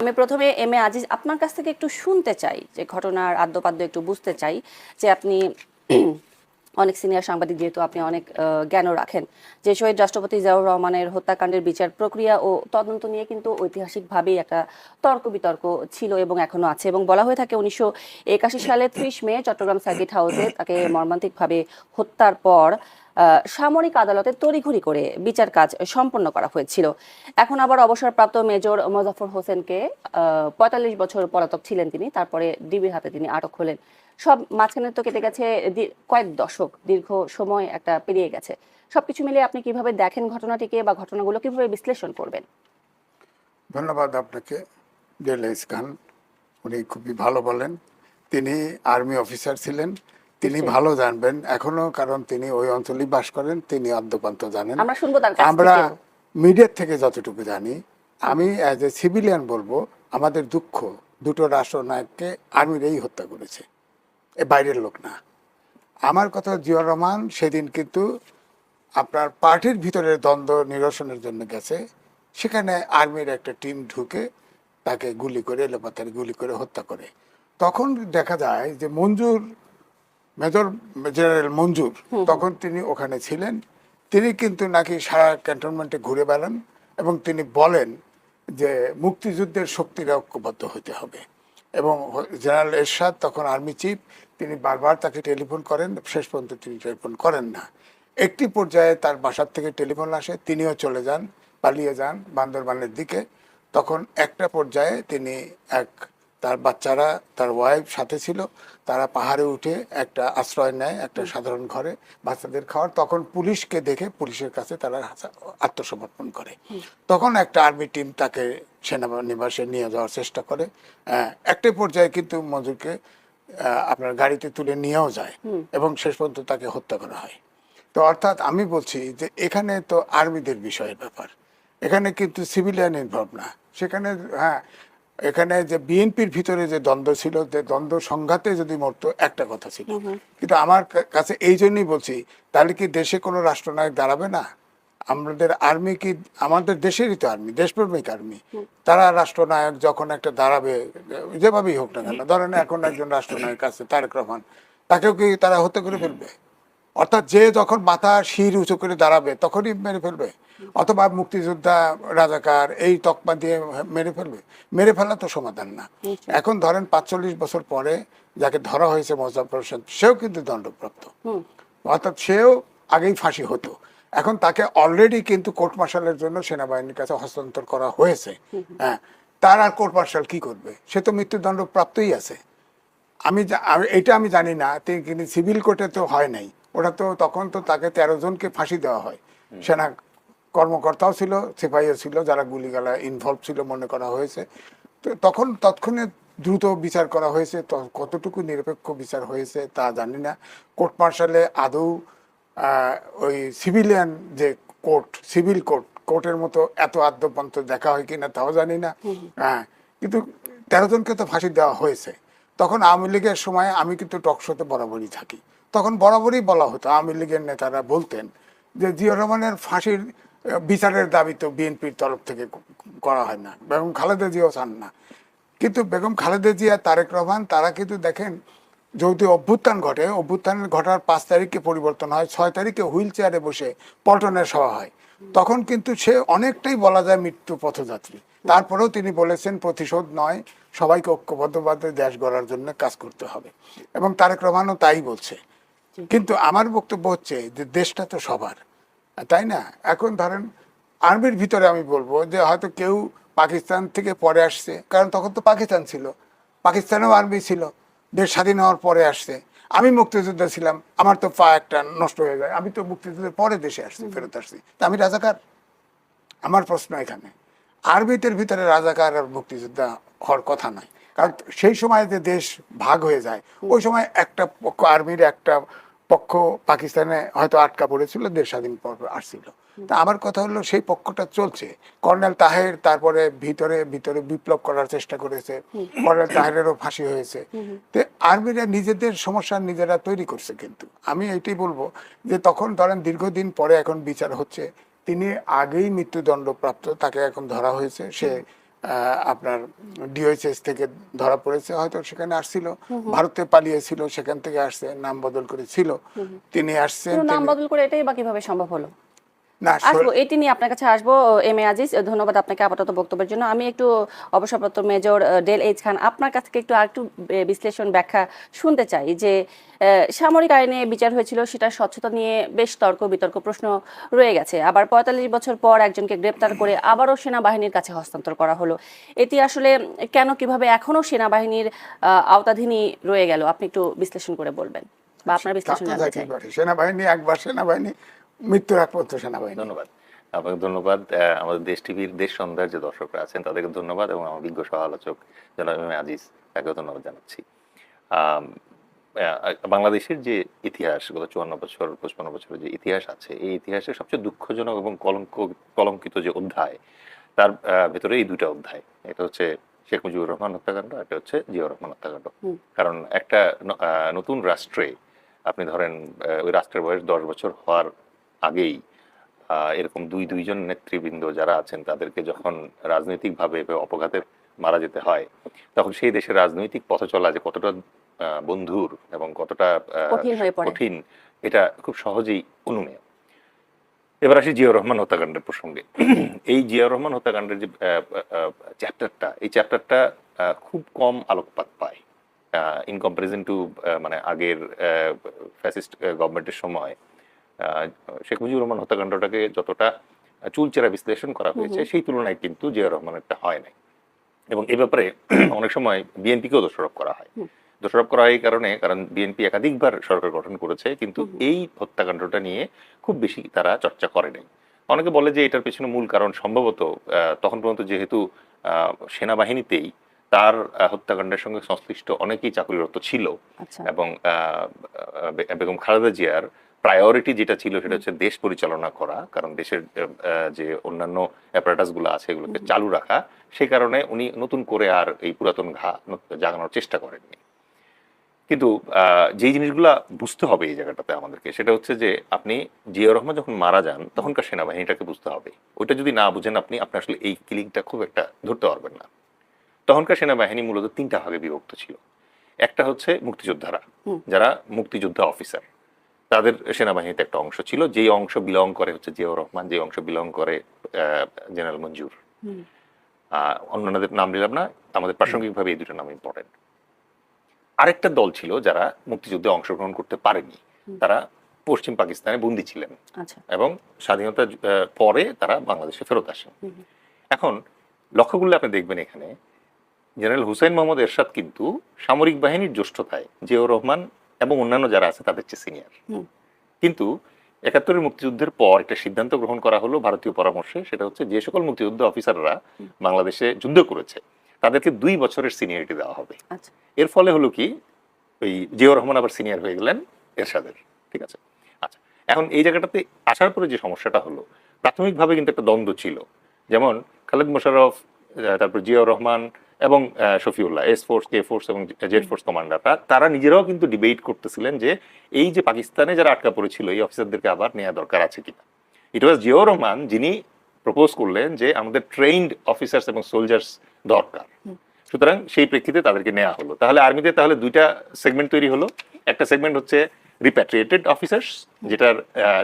আমি প্রথমে M A Aziz আপনার কাছ থেকে একটু শুনতে চাই, যে ঘটনার আদ্যোপাদ্য একটু বুঝতে চাই, যে আপনি অনেক সিনিয়র সাংবাদিক, যেহেতু আপনি অনেক জ্ঞানও রাখেন, যে শহীদ রাষ্ট্রপতি জিয়াউর রহমানের হত্যাকাণ্ডের বিচার প্রক্রিয়া ও তদন্ত নিয়ে কিন্তু ঐতিহাসিকভাবেই একটা তর্ক বিতর্ক ছিল এবং এখনো আছে, এবং বলা হয়ে থাকে 1981 সালে 30 মে চট্টগ্রাম সার্কিট হাউসে তাকে মর্মান্তিকভাবে হত্যার পর সামরিক আদালতে তড়িঘড়ি করে বিচার কাজ সম্পন্ন করা হয়েছিল। এখন আবার অবসরপ্রাপ্ত মেজর মোজাফফর হোসেনকে 45 বছর পলাতক ছিলেন তিনি, তারপরে ডিবির হাতে তিনি আটক হলেন। সব মাঝখানে তো কেটে গেছে কয়েক দশক, দীর্ঘ সময় একটা পেরিয়ে গেছে। সবকিছু মিলে আপনি কিভাবে দেখেন ঘটনাটিকে, বা ঘটনাগুলো কিভাবে বিশ্লেষণ করবেন? ধন্যবাদ আপনাকে। জেলাইস খান উনি খুবই ভালো বলেন, তিনি আর্মি অফিসার ছিলেন, তিনি ভালো জানবেন এখনো, কারণ তিনি ওই অঞ্চলেই বাস করেন, তিনি আদ্যপান্ত জানেন। আমরা শুনবো তার কাছ আমরা থেকে। মিডিয়ার থেকে যতটুকু জানি, আমি অ্যাজ এ সিভিলিয়ান বলবো, আমাদের দুঃখ দুটো রাষ্ট্রনায়ককে আর্মিরাই হত্যা করেছে, এ বাইরের লোক না। আমার কথা, জিয়াউর রহমান সেদিন কিন্তু আপনার পার্টির ভিতরে দ্বন্দ্ব নিরসনের জন্য গেছে, সেখানে আর্মির একটা টিম ঢুকে তাকে গুলি করে, এলোপাতাড়ি গুলি করে হত্যা করে। তখন দেখা যায় যে মঞ্জুর, মেজর জেনারেল মঞ্জুর, তখন তিনি ওখানে ছিলেন। তিনি কিন্তু নাকি সারা ক্যান্টনমেন্টে ঘুরে বেড়ান এবং তিনি বলেন যে মুক্তিযুদ্ধের শক্তিরা ঐক্যবদ্ধ হতে হবে। এবং জেনারেল এরশাদ তখন আর্মি চিফ, তিনি বারবার তাকে টেলিফোন করেন, শেষ পর্যন্ত তিনি টেলিফোন করেন না। একটি পর্যায়ে তার বাসার থেকে টেলিফোন আসে, তিনিও চলে যান, পালিয়ে যান বান্দরবানের দিকে। তখন একটা পর্যায়ে তিনি তার বাচ্চারা, তার ওয়াইফ সাথে ছিল, তারা পাহাড়ে উঠে একটা আশ্রয় নেয়, একটা সাধারণ ঘরে বাচ্চাদের খাওয়ার। তখন পুলিশকে দেখে পুলিশের কাছে তারা আত্মসমর্পণ করে। তখন একটা আর্মি টিম তাকে সেনানিবাসে নিয়ে যাওয়ার চেষ্টা করে। একটা পর্যায়ে কিন্তু মঞ্জুরকে আপনার গাড়িতে তুলে নিয়েও যায় এবং শেষ পর্যন্ত তাকে হত্যা করা হয়। তো অর্থাৎ আমি বলছি যে এখানে তো আর্মিদের বিষয়ের ব্যাপার, এখানে কিন্তু সিভিলিয়ান ইনভলভ না। সেখানে হ্যাঁ, এখানে যে বিএনপির ভিতরে যে দ্বন্দ্ব ছিল, যে দ্বন্দ্ব সংঘাতে যদি মরতো একটা কথা ছিল। কিন্তু আমার কাছে এই জন্যই বলছি, তাহলে কি দেশে কোনো রাষ্ট্রনায়ক দাঁড়াবে না? আমাদের আর্মি কি, আমাদের দেশেরই তো আর্মি, দেশপ্রেমিক আর্মি, তারা রাষ্ট্রনায়ক যখন একটা দাঁড়াবে, যেভাবেই হোক না কেন, ধরেন এখন একজন রাষ্ট্রনায়ক আছে তারেক রহমান, তাকেও কি তারা হত্যা করে ফেলবে? অর্থাৎ যে যখন মাথা শির উঁচু করে দাঁড়াবে তখনই মেরে ফেলবে, অথবা মুক্তিযোদ্ধা, রাজাকার এই তকমা দিয়ে মেরে ফেলবে? মেরে ফেলা তো সমাধান না। এখন ধরেন 45 বছর পরে যাকে ধরা হয়েছে মোজাফফর হোসেন, সেও কিন্তু দণ্ডপ্রাপ্ত, অর্থাৎ সেও আগেই ফাঁসি হতো। এখন তাকে অলরেডি কিন্তু কোর্ট মার্শালের জন্য সেনাবাহিনীর কাছে হস্তান্তর করা হয়েছে। হ্যাঁ, তার আর কোর্ট মার্শাল কি করবে? সে তো মৃত্যুদণ্ড প্রাপ্তই আছে। এটা আমি জানি না, কিন্তু সিভিল কোর্টে তো হয় নাই ওটা, তো তখন তো তাকে 13 জনকে ফাঁসি দেওয়া হয়। সেনা কর্মকর্তাও ছিল, সিপাহীও ছিল, যারা গুলিগালা ইনভলভ ছিল মনে করা হয়েছে। তো তখন তৎক্ষণে দ্রুত বিচার করা হয়েছে, কতটুকু নিরপেক্ষ বিচার হয়েছে তা জানি না। কোর্ট মার্শালে আদৌ ওই সিভিলিয়ান যে কোর্ট, সিভিল কোর্টের মতো এত আদ্যপান্ত দেখা হয় কিনা তাও জানি না। হ্যাঁ, কিন্তু 13 জনকে তো ফাঁসি দেওয়া হয়েছে। তখন আওয়ামী লীগের সময় আমি কিন্তু টক শোতে বরাবরই থাকি, তখন বরাবরই বলা হতো, আওয়ামী লীগের নেতারা বলতেন যে জিয়াউর রহমানের ফাঁসির বিচারের দাবি তো বিএনপির তরফ থেকে করা হয় না, বেগম খালেদা জিয়াও চান না। কিন্তু বেগম খালেদা জিয়া, তারেক রহমান, তারা কিন্তু দেখেন যদি অভ্যুত্থান ঘটে, অভ্যুত্থান ঘটার 5 তারিখে পরিবর্তন হয়, 6 তারিখে হুইল চেয়ারে বসে পল্টনের সভা হয়, তখন কিন্তু সে অনেকটাই বলা যায় মৃত্যু পথযাত্রী। তারপরেও তিনি বলেছেন প্রতিশোধ নয়, সবাইকে ঐক্যবদ্ধভাবে দেশ গড়ার জন্য কাজ করতে হবে, এবং তারেক রহমানও তাই বলছে। কিন্তু আমার বক্তব্য হচ্ছে যে দেশটা তো সবার, তাই না? এখন ধরেন আর্মির ভিতরে আমি বলবো যে হয়তো কেউ পাকিস্তান থেকে পরে আসছে, কারণ তখন তো পাকিস্তান ছিল, পাকিস্তানেও আর্মি ছিল, দেশ স্বাধীন হওয়ার পরে আসছে। আমি মুক্তিযোদ্ধা ছিলাম, আমার তো পা একটা নষ্ট হয়ে যায়, আমি তো মুক্তিযুদ্ধের পরে দেশে আসছি, ফেরত আসছি, তা আমি রাজাকার? আমার প্রশ্ন এখানে, আর্মিদের ভিতরে রাজাকার আর মুক্তিযোদ্ধা হওয়ার কথা নয়, কারণ সেই সময় যে দেশ ভাগ হয়ে যায়, ওই সময় একটা পক্ষ, আর্মির একটা পক্ষ পাকিস্তানে হয়তো আটকা পড়েছিল, দেশ স্বাধীন পর আসছিল। তা আমার কথা হলো সেই পক্ষটা চলছে। কর্নেল তাহের তারপরে ভিতরে ভিতরে বিপ্লব করার চেষ্টা করেছে, কর্নেল তাহেরেরও ফাঁসি হয়েছে। তো আর্মিরা নিজেদের সমস্যা নিজেরা তৈরি করছে। কিন্তু আমি এইটাই বলবো যে তখন ধরেন দীর্ঘদিন পরে এখন বিচার হচ্ছে, তিনি আগেই মৃত্যুদণ্ডপ্রাপ্ত, তাকে এখন ধরা হয়েছে, সে আপনার ডিওএইচএস থেকে ধরা পড়েছে, হয়তো সেখানে আসছিল, ভারতে পালিয়েছিল, সেখান থেকে আসছে, নাম বদল করেছিল, তিনি আসছেন। কিন্তু নাম বদল করে এটাই বা কিভাবে সম্ভব হলো? না, আসবো, এটি নিয়ে আপনার কাছে আসবো। এম এ আজিজ, ধন্যবাদ আপনাকে আপাতত বক্তব্যের জন্য। আমি একটু অবসরপ্রাপ্ত মেজর ডেল এইচ খান, আপনার কাছ থেকে একটু আরেকটু বিশ্লেষণ ব্যাখ্যা শুনতে চাই যে সামরিক আইনে বিচার হয়েছিল, সেটা স্বচ্ছতা নিয়ে বেশ তর্ক বিতর্ক প্রশ্ন রয়ে গেছে। আবার ৪৫ বছর পর একজনকে গ্রেপ্তার করে আবারও সেনাবাহিনীর কাছে হস্তান্তর করা হলো। এটি আসলে কেন, কিভাবে এখনো সেনাবাহিনীর আওতাধীনই রয়ে গেল? আপনি একটু বিশ্লেষণ করে বলবেন বা আপনার বিশ্লেষণ জানতে চাই। সেনাবাহিনী একবার সেনাবাহিনী, মৃত্যুর আগ পর্যন্ত সেনাবাহিনী। ধন্যবাদ আপনাকে, ধন্যবাদ আমাদের দেশ টিভির দেশ সন্ধ্যার যে দর্শকরা আছেন তাদেরকে ধন্যবাদ, এবং আমার বিজ্ঞ সহ আলোচক জনাব এম এ আজিজ, তাকেও ধন্যবাদ জানাচ্ছি। বাংলাদেশের যে ইতিহাস, গত ৫৪ বছর ৫৫ বছরের যে ইতিহাস আছে, এই ইতিহাসের সবচেয়ে দুঃখজনক এবং কলঙ্কিত যে অধ্যায়, তার ভেতরে এই দুটা অধ্যায়। এটা হচ্ছে শেখ মুজিবুর রহমান হত্যাকাণ্ড, এটা হচ্ছে জিয়াউর রহমান হত্যাকাণ্ড। কারণ একটা নতুন রাষ্ট্রে আপনি ধরেন ওই রাষ্ট্রের বয়স ১০ বছর হওয়ার আগেই এরকম দুইজন নেতৃবৃন্দ যারা আছেন তাদেরকে যখন রাজনৈতিকভাবে অপঘাতে মারা যেতে হয়, তখন সেই দেশের রাজনৈতিক পথ চলা যে কতটা বন্ধুর এবং কতটা কঠিন, এটা খুব সহজেই অনুমেয়। এবার আসি জিয়াউর রহমান হত্যাকাণ্ডের প্রসঙ্গে। এই জিয়াউর রহমান হত্যাকাণ্ডের যে চ্যাপ্টারটা, এই চ্যাপ্টারটা খুব কম আলোকপাত পায় ইন কম্পারিজন টু মানে আগের ফ্যাসিস্ট গভর্নমেন্টের সময়। শেখ মুজিবুর রহমান হত্যাকাণ্ডটাকে যতটা চুলচেরা বিশ্লেষণ করা হয়েছে, সেই তুলনায় কিন্তু জিয়াউর রহমানেরটা হয় নাই। এবং এই ব্যাপারে অনেক সময় বিএনপিকেও দোষারোপ করা হয়। দোষারোপ করা হয় এই কারণে, কারণ বিএনপি একাধিকবার সরকার গঠন করেছে, কিন্তু এই হত্যাকাণ্ডটা নিয়ে খুব বেশি তারা চর্চা করে নাই। অনেকে বলে যে এটার পেছনে মূল কারণ সম্ভবত তখন পর্যন্ত যেহেতু সেনাবাহিনীতেই তার হত্যাকাণ্ডের সঙ্গে সংশ্লিষ্ট অনেকেই চাকরিরত ছিল, এবং বেগম খালেদা জিয়ার প্রায়োরিটি যেটা ছিল সেটা হচ্ছে দেশ পরিচালনা করা, কারণ দেশের যে অন্যান্য অ্যাপারেটাস গুলো আছে এগুলোকে চালু রাখা। সে কারণে উনি নতুন করে আর এই পুরাতন ঘা জাগানোর চেষ্টা করেননি। কিন্তু যেই জিনিসগুলা বুঝতে হবে এই জায়গাটাতে আমাদেরকে, সেটা হচ্ছে যে আপনি জিয়াউর রহমান যখন মারা যান তখনকার সেনাবাহিনীটাকে বুঝতে হবে। ওইটা যদি না বুঝেন আপনি আসলে এই কিলিংটা খুব একটা ধরতে পারবেন না। তখনকার সেনাবাহিনী মূলত ৩টা ভাগে বিভক্ত ছিল। একটা হচ্ছে মুক্তিযোদ্ধারা, যারা মুক্তিযোদ্ধা অফিসার, তাদের সেনাবাহিনীতে একটা অংশ ছিল, যেই অংশ বিলং করে হচ্ছে জিয়াউর রহমান, যে অংশ বিলং করে জেনারেল মঞ্জুর। অন্যান্যদের নাম নিলাম না, আমাদের প্রাসঙ্গিকভাবে এই দুটো নাম ইম্পর্টেন্ট। আরেকটা দল ছিল যারা মুক্তিযুদ্ধে অংশগ্রহণ করতে পারেনি, তারা পশ্চিম পাকিস্তানে বন্দী ছিলেন এবং স্বাধীনতার পরে তারা বাংলাদেশে ফেরত আসেন। এখন লক্ষ্য করলে আপনি দেখবেন এখানে জেনারেল হুসাইন মোহাম্মদ এরশাদ কিন্তু সামরিক বাহিনীর জ্যেষ্ঠতায় জিয়াউর রহমান এবং অন্যান্য যারা আছে তাদের চেয়ে সিনিয়র। কিন্তু ৭১-এর মুক্তিযুদ্ধের পর একটা সিদ্ধান্ত গ্রহণ করা হলো ভারতীয় পরামর্শে, সেটা হচ্ছে যে সকল মুক্তিযুদ্ধ অফিসাররা বাংলাদেশে যুদ্ধ করেছে তাদেরকে ২ বছরের সিনিয়রিটি দেওয়া হবে। এর ফলে হলো কি, ওই জিয়াউর রহমান আবার সিনিয়র হয়ে গেলেন এরশাদের। ঠিক আছে, আচ্ছা, এখন এই জায়গাটাতে আসার পরে যে সমস্যাটা হলো, প্রাথমিকভাবে কিন্তু একটা দ্বন্দ্ব ছিল। যেমন খালেদ মোশাররফ, তারপর জিয়াউর রহমান এবং Shafiullah, S force, K force এবং জেড ফোর্স কমান্ডাররা, তারা নিজেরাও কিন্তু ডিবেট করতেছিলেন যে এই যে পাকিস্তানে যারা আটকা পড়েছিল এই অফিসারদেরকে আবার নেওয়া দরকার আছে কিনা। ইট ওয়াজ জিয়াউর রহমান যিনি প্রপোজ করলেন যে আমাদের ট্রেইনড অফিসার্স এবং সোলজার্স দরকার, সুতরাং সেই প্রেক্ষিতে তাদেরকে নেওয়া হলো। তাহলে আর্মিতে তাহলে দুইটা সেগমেন্ট তৈরি হলো। একটা সেগমেন্ট হচ্ছে রিপ্যাট্রিয়েটেড অফিসার্স, যেটার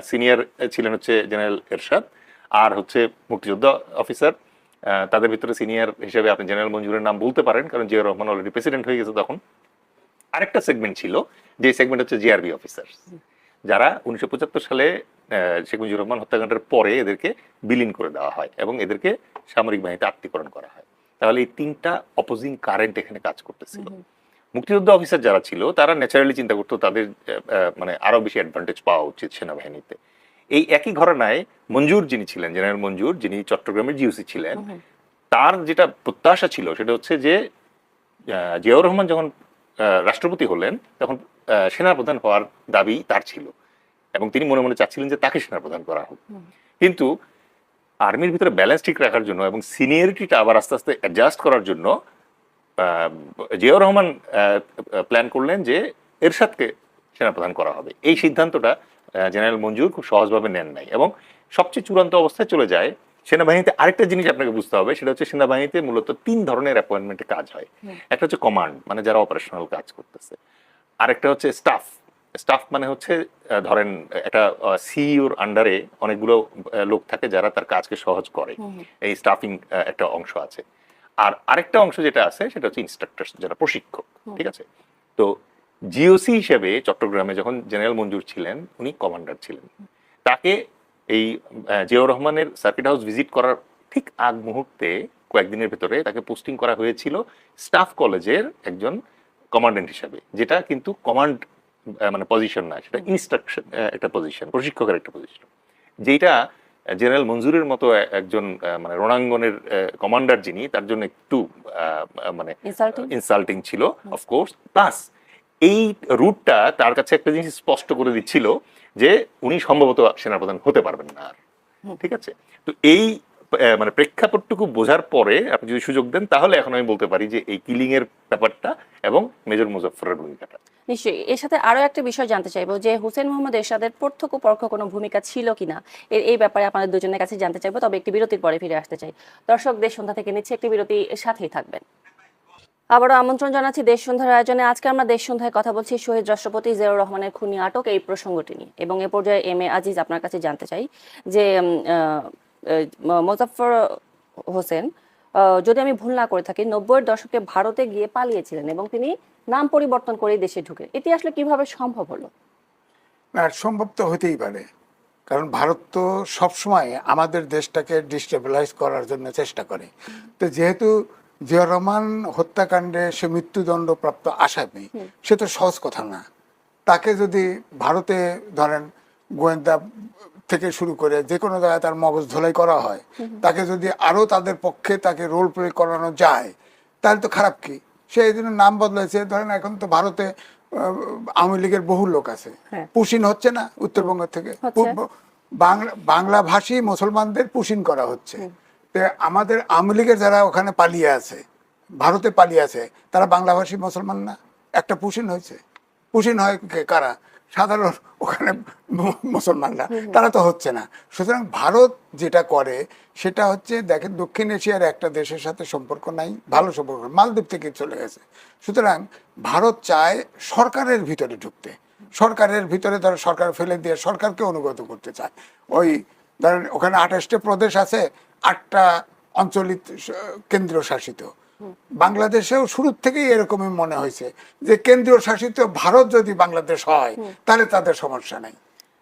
সিনিয়র ছিলেন হচ্ছে জেনারেল এরশাদ, আর হচ্ছে মুক্তিযোদ্ধা অফিসার, তাদের ভিতরে সিনিয়র হিসেবে আপনি জেনারেল মঞ্জুরের নাম বলতে পারেন, কারণ জিয়াউর রহমান অলরেডি প্রেসিডেন্ট হয়ে গেছে তখন। আরেকটা সেগমেন্ট ছিল, যে সেগমেন্ট হচ্ছে জিআরবি অফিসার, যারা ১৯৭৫ সালে শেখ মুজিবুর রহমান হত্যাকাণ্ডের পরে এদেরকে বিলীন করে দেওয়া হয় এবং এদেরকে সামরিক বাহিনীতে আত্মীকরণ করা হয়। তাহলে এই ৩টা অপোজিং কারেন্ট এখানে কাজ করতেছিল। মুক্তিযোদ্ধা অফিসার যারা ছিল তারা ন্যাচারালি চিন্তা করতো তাদের মানে আরো বেশি অ্যাডভান্টেজ পাওয়া উচিত সেনাবাহিনীতে। এই একই ঘটনায় মঞ্জুর যিনি ছিলেন, জেনারেল মঞ্জুর, যিনি চট্টগ্রামের জিওসি ছিলেন, তার যেটা প্রত্যাশা ছিল সেটা হচ্ছে যে জিয়াউর রহমান যখন রাষ্ট্রপতি হলেন তখন সেনাপ্রধান হওয়ার দাবি তার ছিল এবং তিনি মনে মনে চাচ্ছিলেন যে তাকে সেনাপ্রধান করা হোক। কিন্তু আর্মির ভিতরে ব্যালেন্স ঠিক রাখার জন্য এবং সিনিয়রিটিটা আবার আস্তে আস্তে অ্যাডজাস্ট করার জন্য জিয়াউর রহমান প্ল্যান করলেন যে এরশাদকে সেনাপ্রধান করা হবে। এই সিদ্ধান্তটা জেনারেল মঞ্জুর খুব সহজভাবে নেন নাই এবং সবচেয়ে চূড়ান্ত অবস্থায় চলে যায় সেনাবাহিনীতে আরেকটা জিনিস আপনাকে বুঝতে হবে, সেটা হচ্ছে সেনাবাহিনীতে মূলত 3 ধরনের অ্যাপয়েন্টমেন্টে কাজ হয়। একটা হচ্ছে কমান্ড, মানে যারা অপারেশনাল কাজ করতেছে। আরেকটা হচ্ছে স্টাফ। স্টাফ মানে হচ্ছে ধরেন একটা সিইওর আন্ডারে অনেকগুলো লোক থাকে যারা তার কাজকে সহজ করে, এই স্টাফিং একটা অংশ আছে। আর আরেকটা অংশ যেটা আছে সেটা হচ্ছে ইনস্ট্রাক্টর, যারা প্রশিক্ষক। ঠিক আছে? তো জিওসি হিসেবে চট্টগ্রামে যখন জেনারেল মঞ্জুর ছিলেন, উনি কমান্ডার ছিলেন। তাকে এই জিয়াউর রহমানের সার্কিট হাউস ভিজিট করার ঠিক আগ মুহূর্তে কয়েকদিনের ভেতরে তাকে পোস্টিং করা হয়েছিল স্টাফ কলেজের একজন কমান্ডেন্ট হিসাবে, যেটা কিন্তু কমান্ড মানে পজিশন না, সেটা ইনস্ট্রাকশন একটা পজিশন, প্রশিক্ষকের একটা পজিশন, যেটা জেনারেল মঞ্জুরের মতো একজন মানে রণাঙ্গনের কমান্ডার যিনি, তার জন্য একটু মানে ইনসাল্টিং ছিল অফকোর্স। প্লাস এই রুটটা তার কাছে একটা জিনিস স্পষ্ট করে দিচ্ছিল যে উনি সম্ভবত সেনাপ্রধান হতে পারবেন না আর। ঠিক আছে? তো এই মানে প্রেক্ষাপটটুকু বোঝার পরে আপনি যদি সুযোগ দেন, তাহলে এখন আমি বলতে পারি যে এই কিলিং এর ব্যাপারটা এবং মেজর মুজাফফরের ভূমিকাটা। নিশ্চয়ই। এর সাথে আরো একটা বিষয় জানতে চাইবো যে হুসেইন মোহাম্মদ এরশাদের প্রত্যক্ষ পরোক্ষ কোনো ভূমিকা ছিল কিনা, এই ব্যাপারে আপনাদের দুজনের কাছে জানতে চাইবো। তবে একটি বিরতির পরে ফিরে আসতে চাই। দর্শক, দেশ সন্ধ্যা থেকে নিচ্ছে একটি বিরতি, সাথেই থাকবেন। আবারও আমন্ত্রণ জানাচ্ছি দেশ সন্ধ্যার আয়োজনে। আজকে আমরা দেশ সন্ধ্যায় কথা বলছি শহীদ রাষ্ট্রপতি জিয়াউর রহমানের খুনি আটক এই প্রসঙ্গটি নিয়ে, এবং এ পর্যায়ে এম এ আজিজ আপনার কাছে জানতে চাই যে মোজাফফর হোসেন, যদি আমি ভুল না করে থাকি, 90-এর দশকে ভারতে গিয়ে পালিয়েছিলেন এবং তিনি নাম পরিবর্তন করে দেশে ঢুকে। এটি আসলে কিভাবে সম্ভব হলো? না, সম্ভব তো হতেই পারে, কারণ ভারত তো সবসময় আমাদের দেশটাকে ডিস্টেবিলাইজ করার জন্য চেষ্টা করে। তো যেহেতু জিয়াউর রহমান হত্যাকাণ্ডে সে মৃত্যুদণ্ডপ্রাপ্ত আসামি, সে তো সহজ কথা না। তাকে যদি ভারতে ধরেন গোয়েন্দা থেকে শুরু করে যে কোনো জায়গায় তার মগজ ধোলাই করা হয়, তাকে যদি আরো তাদের পক্ষে তাকে রোল প্লে করানো যায়, তাহলে তো খারাপ কি? সে এই জন্য নাম বদলাইছে। ধরেন এখন তো ভারতে আওয়ামী লীগের বহু লোক আছে, পুশিন হচ্ছে না উত্তরবঙ্গ থেকে, বাংলা ভাষী মুসলমানদের পুশিন করা হচ্ছে। আমাদের আওয়ামী লীগের যারা ওখানে পালিয়ে আছে, ভারতে পালিয়ে আছে, তারা বাংলাভাষী মুসলমান না? একটা পুশিন হয়েছে। পুশিন হয় কারা? সাধারণ ওখানে মুসলমানরা, তারা তো হচ্ছে না। সুতরাং ভারত যেটা করে সেটা হচ্ছে, দেখেন দক্ষিণ এশিয়ার একটা দেশের সাথে সম্পর্ক নাই, ভালো সম্পর্ক, মালদ্বীপ থেকে চলে গেছে। সুতরাং ভারত চায় সরকারের ভিতরে ঢুকতে, সরকারের ভিতরে ধরো সরকার ফেলে দিয়ে সরকারকে অনুগত করতে চায়। ওই ধরেন ওখানে 28টা প্রদেশ আছে, 8টা অঞ্চলিক কেন্দ্রীয় শাসিত। বাংলাদেশেও শুরুর থেকেই এরকমই মনে হয়েছে যে কেন্দ্রীয় শাসিত ভারত যদি বাংলাদেশ হয় তাহলে তাদের সমস্যা নেই।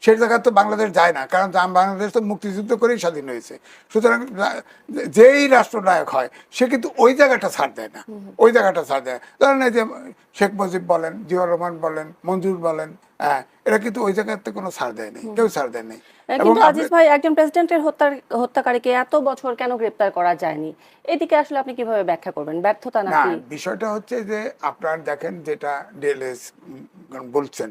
সেই জায়গায় তো বাংলাদেশ যায় না, কারণ বাংলাদেশ তো মুক্তিযুদ্ধ করেই স্বাধীন হয়েছে। সুতরাং যেই রাষ্ট্রনায়ক হয় সে কিন্তু ওই জায়গাটা ছাড় দেয় না, ওই জায়গাটা ছাড় দেয় না। ধরেন এই যে শেখ মুজিব বলেন, জিয়াউর রহমান বলেন, মঞ্জুর বলেন, এরা কিন্তু ওই জায়গাতে কোনো ছাড় দেয় নাই, কেউ ছাড় দেয় নাই। কিন্তু আজিজ ভাই, একজন প্রেসিডেন্টের হত্যাকারীকে এত বছর কেন গ্রেপ্তার করা যায়নি? এদিকে আসলে আপনি কিভাবে ব্যাখ্যা করবেন? ব্যর্থতা নাকি? বিষয়টা হচ্ছে যে আপনার দেখেন যেটা ডিএলএস বলছেন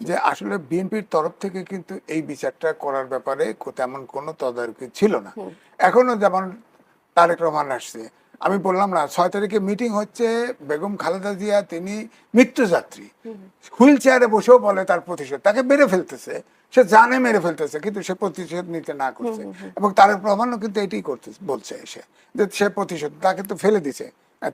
যে আসলে বিএনপির তরফ থেকে কিন্তু এই বিচারটা করার ব্যাপারে তেমন কোনো তদারকি ছিল না। এখনো যেমন তারেক রহমান আসছে, আমি বললাম না 6 তারিখে মিটিং হচ্ছে, বেগম খালেদা জিয়া তিনি মৃত্যুযাত্রী, হুইল চেয়ারে বসেও বলে তার প্রতিশোধ, তাকে মেরে ফেলতেছে, সে জানে মেরে ফেলতেছে, কিন্তু সে প্রতিশোধ নিতে না করছে। এবং তারেক রহমানও কিন্তু এটাই করতে বলছে এসে, যে সে প্রতিশোধ, তাকে তো ফেলে দিছে,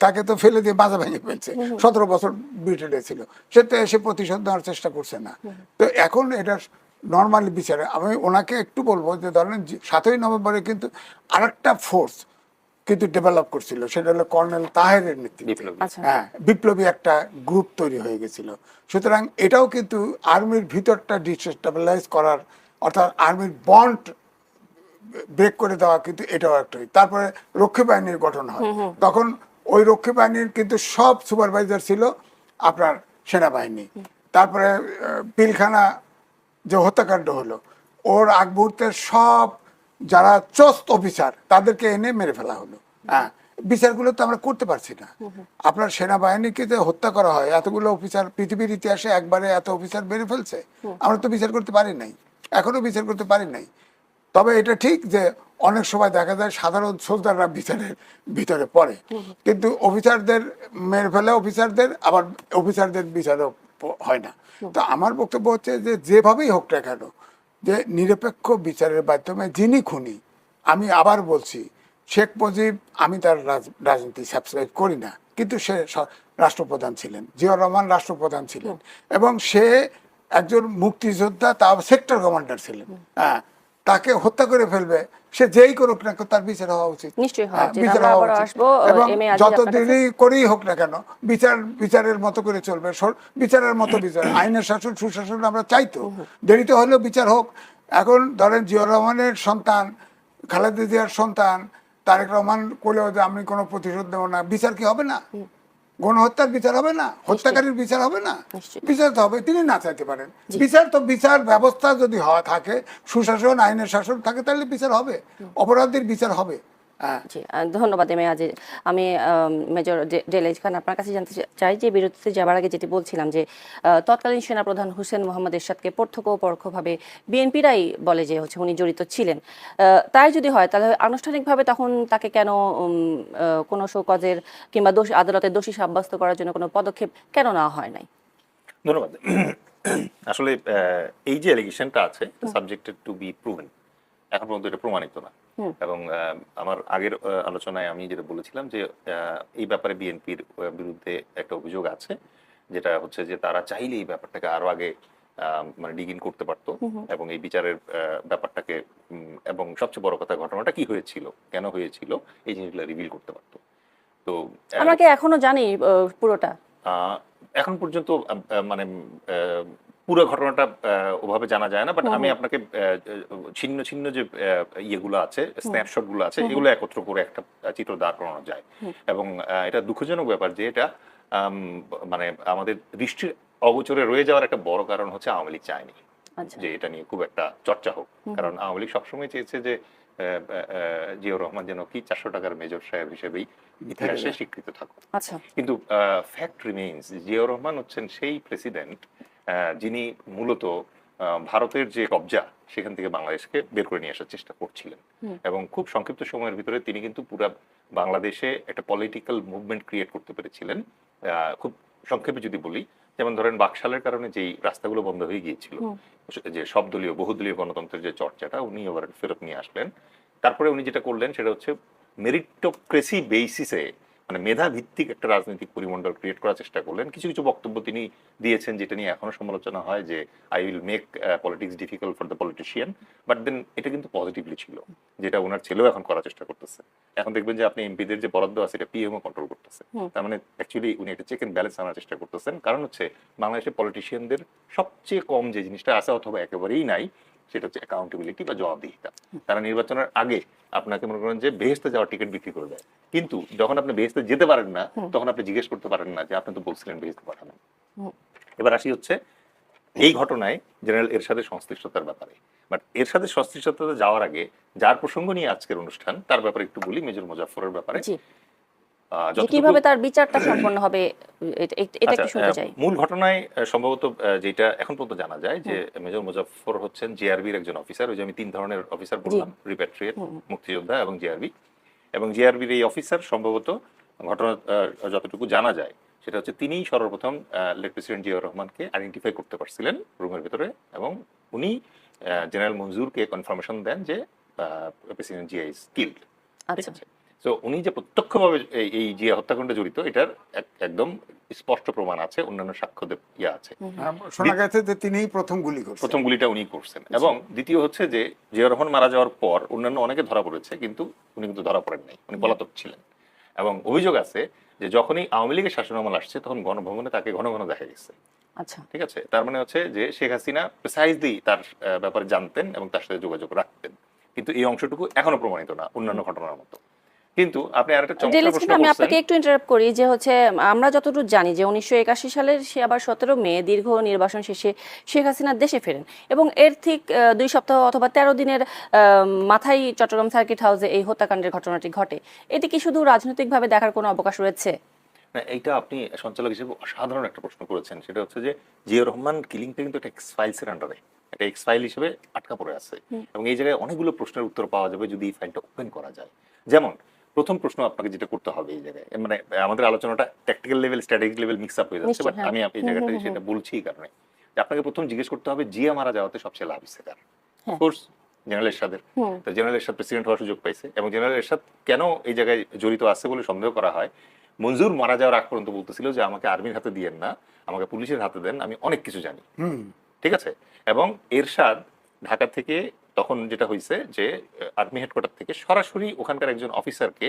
তাকে তো ফেলে দিয়ে বাজা ভেঙে ফেলছে, 17 বছর ব্রিটেনে ছিল, সে তো এসে প্রতিশোধ নেওয়ার চেষ্টা করছে না। তো এখন এটা নর্মালি বিচারে আমি ওনাকে একটু বলবো যে ধরেন 7ই নভেম্বরে কিন্তু আরেকটা ফোর্স কিন্তু ডেভেলপ করছিল, সেটা হলো কর্নেল তাহেরের নেতৃত্বে, হ্যাঁ, বিপ্লবী একটা গ্রুপ তৈরি হয়ে গেছিল। সুতরাং এটাও কিন্তু আর্মির ভিতরটা ডিস্টেবিলাইজ করার, অর্থাৎ আর্মির বন্ড ব্রেক করে দেওয়া, কিন্তু এটাও একটা। তারপরে রক্ষী বাহিনীর গঠন হয়, তখন ওই রক্ষী বাহিনীর কিন্তু সব সুপারভাইজার ছিল আপনার সেনাবাহিনী। তারপরে পিলখানা যে হত্যাকাণ্ড হলো, ওর আগ মুহূর্তের সব যারা চস্ত অফিসার তাদেরকে এনে মেরে ফেলা হলো। হ্যাঁ, বিচারগুলো তো আমরা করতে পারছি না। আপনার সেনাবাহিনীকে যে হত্যা করা হয়, এতগুলো অফিসার পৃথিবীর ইতিহাসে একবারে এত অফিসার মেরে ফেলছে, আমরা তো বিচার করতে পারি নাই, এখনো বিচার করতে পারি নাই। তবে এটা ঠিক যে অনেক সময় দেখা যায় সাধারণ সোলজাররা বিচারের ভিতরে পড়ে, কিন্তু অফিসারদের মেরে ফেলে অফিসারদের, আবার অফিসারদের বিচারও হয় না। তো আমার বক্তব্য হচ্ছে যে যেভাবেই হোক না কেন, যে নিরপেক্ষ বিচারের মাধ্যমে যিনি খুনি আমি আবার বলছি, শেখ মুজিব, আমি তার রাজনীতি সাবস্ক্রাইব করি না, কিন্তু সে রাষ্ট্রপ্রধান ছিলেন, জিয়াউর রহমান রাষ্ট্রপ্রধান ছিলেন, এবং সে একজন মুক্তিযোদ্ধা, তাও সেক্টর কমান্ডার ছিলেন। হ্যাঁ, তাকে হত্যা করে ফেলবে, সে যেই করুক না কেন, তার বিচার হওয়া উচিত। নিশ্চয়ই হওয়া উচিত। বিচার আমরা হওয়া আবারও উচিত। আসবো, এবং এম এ আজিজ যত আপনার কাছে। দেরি করেই হোক না কেন, বিচারের মতো করে চলবে, বিচারের মতো বিচার, আইনের শাসন, সুশাসন আমরা চাইতো, দেরিতে হলেও বিচার হোক। এখন ধরেন জিয়াউর রহমানের সন্তান, খালেদা জিয়ার সন্তান তারেক রহমান করলেও যে আমি কোনো প্রতিশোধ নেব না, বিচার কি হবে না? গণহত্যার বিচার হবে না? হত্যাকারীর বিচার হবে না? নিশ্চয়ই। বিচার তো হবে, তিনি না চাইতে পারেন। বিচার ব্যবস্থা যদি থাকে, সুশাসন, আইনের শাসন থাকে, তাহলে বিচার হবে, অপরাধীর বিচার হবে। হ্যাঁ, জি, ধন্যবাদ এম এ আজিজ। আমি মেজর ডেলাইজ খান, আপনার কাছে জানতে চাই যে বিরতিতে যাবার আগে যেটি বলছিলাম যে তৎকালীন সেনাপ্রধান হোসেন মোহাম্মদ এরশাদকে প্রত্যক্ষ ও পরোক্ষভাবে বিএনপিরাই বলে যে হচ্ছে উনি জড়িত ছিলেন। তাই যদি হয় তাহলে আনুষ্ঠানিকভাবে তখন তাকে কেন কোনো শোকজের কিংবা আদালতের দোষী সাব্যস্ত করার জন্য কোনো পদক্ষেপ কেন নেওয়া হয় নাই? ধন্যবাদ। আসলে এই যে অ্যালিগেশনটা আছে, সাবজেক্টেড টু বি প্রুভেন, এখন পর্যন্ত এটা প্রমাণিত না। এবং আমার আগের আলোচনায় আমি যেটা বলেছিলাম যে এই ব্যাপারে বিএনপির বিরুদ্ধে একটা অভিযোগ আছে, যেটা হচ্ছে যে তারা চাইলে এই ব্যাপারটাকে আরো আগে মানে ডিগিন করতে পারতো, এবং এই বিচারের ব্যাপারটাকে এবং সবচেয়ে বড় কথা, ঘটনাটা কি হয়েছিল, কেন হয়েছিল, এই জিনিসগুলো রিভিল করতে পারতো। তো আমরা কি এখনো জানি পুরোটা? এখন পর্যন্ত মানে পুরো ঘটনাটা ওভাবে জানা যায় না, বাট আমি আপনাকে ছিন্ন ছিন্ন যে ইয়েগুলো আছে, স্ন্যাপশট গুলো আছে, এগুলো একত্র করে একটা চিত্র দাঁড় করানো যায়। এবং এটা দুঃখজনক ব্যাপার যে এটা মানে আমাদের দৃষ্টির অগোচরে রয়ে যাওয়ার একটা বড় কারণ হচ্ছে আওয়ামী লীগ চায়নি যে এটা নিয়ে খুব একটা চর্চা হোক। কারণ আওয়ামী লীগ সবসময় চেয়েছে যে জিয়াউর রহমান যেন কি 400 টাকার মেজর সাহেব হিসেবেই ইতিহাসে স্বীকৃত থাকুক। আচ্ছা, কিন্তু ফ্যাক্ট রিমেইনস, জিয়াউর রহমান হচ্ছেন সেই প্রেসিডেন্ট যিনি মূলত ভারতের যে কবজা সেখান থেকে বাংলাদেশকে বের করে নিয়ে আসার চেষ্টা করছিলেন, এবং খুব সংক্ষিপ্ত সময়ের ভিতরে তিনি কিন্তু পুরো বাংলাদেশে একটা পলিটিক্যাল মুভমেন্ট ক্রিয়েট করতে পেরেছিলেন। খুব সংক্ষেপে যদি বলি, যেমন ধরেন বাকশালের কারণে যেই রাস্তাগুলো বন্ধ হয়ে গিয়েছিল, যে সব দলীয় বহুদলীয় গণতন্ত্রের যে চর্চাটা উনি আবার ফেরত নিয়ে আসলেন। তারপরে উনি যেটা করলেন সেটা হচ্ছে মেরিটোক্রেসি বেসিসে, মানে মেধা ভিত্তিক একটা রাজনৈতিক পরিমণ্ডল ক্রিয়েট করার চেষ্টা করলেন। কিছু কিছু বক্তব্য তিনি দিয়েছেন যেটা নিয়ে এখনো সমালোচনা হয় যে I will make politics difficult for the politician, but then এটা কিন্তু পজিটিভলি ছিল, যেটা ওনার ছেলেও এখন করার চেষ্টা করতেছে। এখন দেখবেন যে আপনি এমপিদের যে বরাদ্দ আছে এটা পিএমও কন্ট্রোল করতেছে। তার মানে অ্যাকচুয়ালি উনি একটা চেক এন্ড ব্যালেন্স আনার চেষ্টা করতেছেন। কারণ হচ্ছে বাংলাদেশের পলিটিশিয়ানদের সবচেয়ে কম যে জিনিসটা আছে অথবা একেবারেই নাই, সেটা হচ্ছে অ্যাকাউন্টেবিলিটি বা জবাবদিহিতা। তারা নির্বাচনের আগে আপনাকে মনে করেন যে বেহেশতে যাওয়ার টিকিট বিক্রি করে দেয়, কিন্তু যখন আপনি বেহেশতে যেতে পারেন না তখন আপনি জিজ্ঞেস করতে পারেন না যে আপনি তো বলছিলেন বেহেশতে পাঠাবেন। এবার আসি হচ্ছে এই ঘটনায় জেনারেল এরশাদের সংশ্লিষ্টতার ব্যাপারে। বাট এরশাদের সংশ্লিষ্টতাতে যাওয়ার আগে যার প্রসঙ্গ নিয়ে আজকের অনুষ্ঠান তার ব্যাপারে একটু বলি, মেজর মুজাফফরের ব্যাপারে। কিভাবে তার বিচারটা সম্পন্ন হবে এটা কি শুনতে চাই। মূল ঘটনায় সম্ভবত যেটা এখন পর্যন্ত জানা যায় যে মেজর মুজাফফর হচ্ছেন জিআরবির একজন অফিসার। ওই যে আমি 3 ধরনের অফিসার বললাম, রিপ্যাট্রিয়েট, মুক্তিযোদ্ধা এবং জিআরবি। এবং জিআরবির এই অফিসার সম্ভবত ঘটনা যতটুকু জানা যায় সেটা হচ্ছে তিনিই সর্বপ্রথম লেট প্রেসিডেন্ট জিয়াউর রহমানকে আইডেন্টিফাই করতে পারছিলেন রুমের ভিতরে, এবং উনি জেনারেল মঞ্জুরকে কনফার্মেশন দেন যে প্রেসিডেন্ট জিয়া ইজ কিল্ড। ঠিক আছে, তো উনি যে প্রত্যক্ষভাবে এই জিয়া হত্যাকাণ্ডে জড়িত এটার একদম স্পষ্ট প্রমাণ আছে, অন্যান্য সাক্ষ্যদের আছে। শোনা গেছে যে তিনিই প্রথম গুলিটা উনি করছেন। এবং দ্বিতীয় হচ্ছে যে জিয়াউর রহমান মারা যাওয়ার পর অন্যান্য অনেকে ধরা পড়েছে, কিন্তু উনি কিন্তু ধরা পড়েন নাই, উনি পলাতক ছিলেন। এবং অভিযোগ আছে যে যখনই আওয়ামী লীগের শাসনামল আসছে তখন গণভবনে তাকে ঘন ঘন দেখা গেছে। আচ্ছা, ঠিক আছে, তার মানে হচ্ছে যে শেখ হাসিনা প্রিসাইজলি তার ব্যাপারে জানতেন এবং তার সাথে যোগাযোগ রাখতেন, কিন্তু এই অংশটুকু এখনো প্রমাণিত না অন্যান্য ঘটনার মতো। কিন্তু আপনি আরেকটা চমৎকার প্রশ্ন আমি করছেন। আপনাকে একটু ইন্টারাপ্ট করি যে হচ্ছে আমরা যতটুকু জানি যে 1981 সালের সে আবার 17 মে দীর্ঘ নির্বাসন শেষে শেখ হাসিনা দেশে ফেরেন, এবং এর ঠিক 2 সপ্তাহ অথবা 13 দিনের মাথায় চট্টগ্রাম সার্কিট হাউসে এই হত্যাকাণ্ডের ঘটনাটি ঘটে। এটি কি শুধু রাজনৈতিকভাবে দেখার কোনো অবকাশ রয়েছে? না, এইটা আপনি সঞ্চালক হিসেবে অসাধারণ একটা প্রশ্ন করেছেন। সেটা হচ্ছে যে জিয়াউর রহমান কিলিংটা কিন্তু একটা এক্স ফাইলসের আন্ডারে, একটা এক্স ফাইল হিসেবে আটকা পড়ে আছে, এবং এই জায়গায় অনেকগুলো প্রশ্নের উত্তর পাওয়া যাবে যদি এই ফাইলটা ওপেন করা যায়। যেমন প্রথম প্রশ্ন আপনাকে যেটা করতে হবে এই জায়গায়, মানে আমাদের আলোচনাটা tactical level strategic level mix up হয়ে যাচ্ছে, বাট আমি এই জায়গাটায় সেটা বলছি এই কারণে যে আপনাকে প্রথম জিজ্ঞেস করতে হবে জিয়া মারা যাওয়াতে সবচেয়ে লাভ হচ্ছে কার। অফকোর্স জেনারেল এরশাদের। তো জেনারেল এরশাদ প্রেসিডেন্ট হওয়ার সুযোগ পাইছে, এবং জেনারেল এরশাদ কেন এই জায়গায় জড়িত আছে বলে সন্দেহ করা হয়, মঞ্জুর মারা যাওয়ার আগ পর্যন্ত বলতেছিল যে আমাকে আর্মির হাতে দিয়েন না, আমাকে পুলিশের হাতে দেন, আমি অনেক কিছু জানি। ঠিক আছে। এবং এরশাদ ঢাকা থেকে তখন যেটা হয়েছে যে আর্মি হেডকোয়ার্টার থেকে সরাসরি ওখানকার একজন অফিসারকে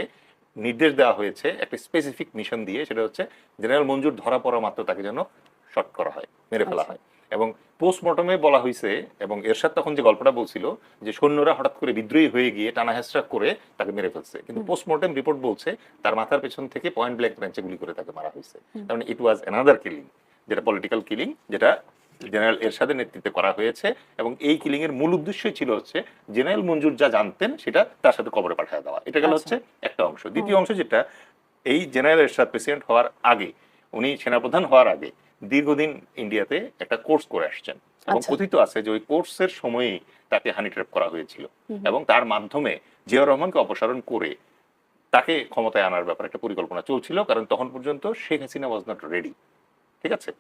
নির্দেশ দেওয়া হয়েছে একটা স্পেসিফিক মিশন দিয়ে, সেটা হচ্ছে জেনারেল মঞ্জুর ধরা পড়া মাত্র তাকে যেন শট করা হয়, মেরে ফেলা হয়। এবং পোস্টমর্টমে বলা হয়েছে, এবং এরশাদ তখন যে গল্পটা বলছিল যে সৈন্যরা হঠাৎ করে বিদ্রোহী হয়ে গিয়ে টানা হেঁচড়া করে তাকে মেরে ফেলছে, কিন্তু পোস্টমর্টম রিপোর্ট বলছে তার মাথার পেছন থেকে পয়েন্ট ব্ল্যাঙ্ক রেঞ্চে গুলি করে তাকে মারা হয়েছে। তার মানে ইট ওয়াজ অ্যানাদার কিলিং, যেটা পলিটিক্যাল কিলিং, যেটা জেনারেল এরশাদের নেতৃত্বে করা হয়েছে। এবং এই কিলিং এর মূল উদ্দেশ্যই ছিল হচ্ছে জেনারেল মঞ্জুর যা জানতেন সেটা তার সাথে কবরে পাঠিয়ে দেওয়া। এটা গেল হচ্ছে একটা অংশ। দ্বিতীয় অংশ যেটা, এই জেনারেল এরশাদ প্রেসিডেন্ট হওয়ার আগে, উনি সেনাপ্রধান হওয়ার আগে দীর্ঘদিন ইন্ডিয়াতে একটা কোর্স করে আসছেন, এবং কথিত আছে যে ওই কোর্সের সময়ই তাকে হানি ট্র্যাপ করা হয়েছিল, এবং তার মাধ্যমে জিয়াউর রহমানকে অপসারণ করে তাকে ক্ষমতায় আনার ব্যাপারে একটা পরিকল্পনা চলছিল, কারণ তখন পর্যন্ত Sheikh Hasina was not ready. ঠিক আছে,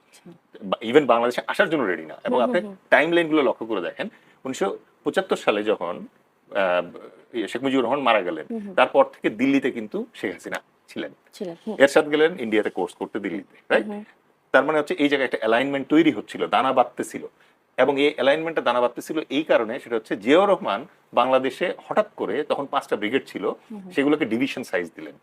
ইভেন বাংলাদেশে আসার জন্য রেডি না। এবং আপনি টাইম লাইন গুলো লক্ষ্য করে দেখেন, 1975 সালে যখন শেখ মুজিবুর রহমান মারা গেলেন, তারপর থেকে দিল্লিতে কিন্তু শেখ হাসিনা ছিলেন। এরশাদ গেলেন ইন্ডিয়াতে কোর্স করতে দিল্লিতে, রাইট? তার মানে হচ্ছে এই জায়গায় একটা অ্যালাইনমেন্ট তৈরি হচ্ছিল, দানা বাঁধতেছিল। এবং এই অ্যালাইনমেন্টটা দানা বাঁধতেছিল এই কারণে, সেটা হচ্ছে জিয়াউর রহমান বাংলাদেশে হঠাৎ করে, তখন 5টা ব্রিগেড ছিল, সেগুলোকে ডিভিশন সাইজ দিলেন।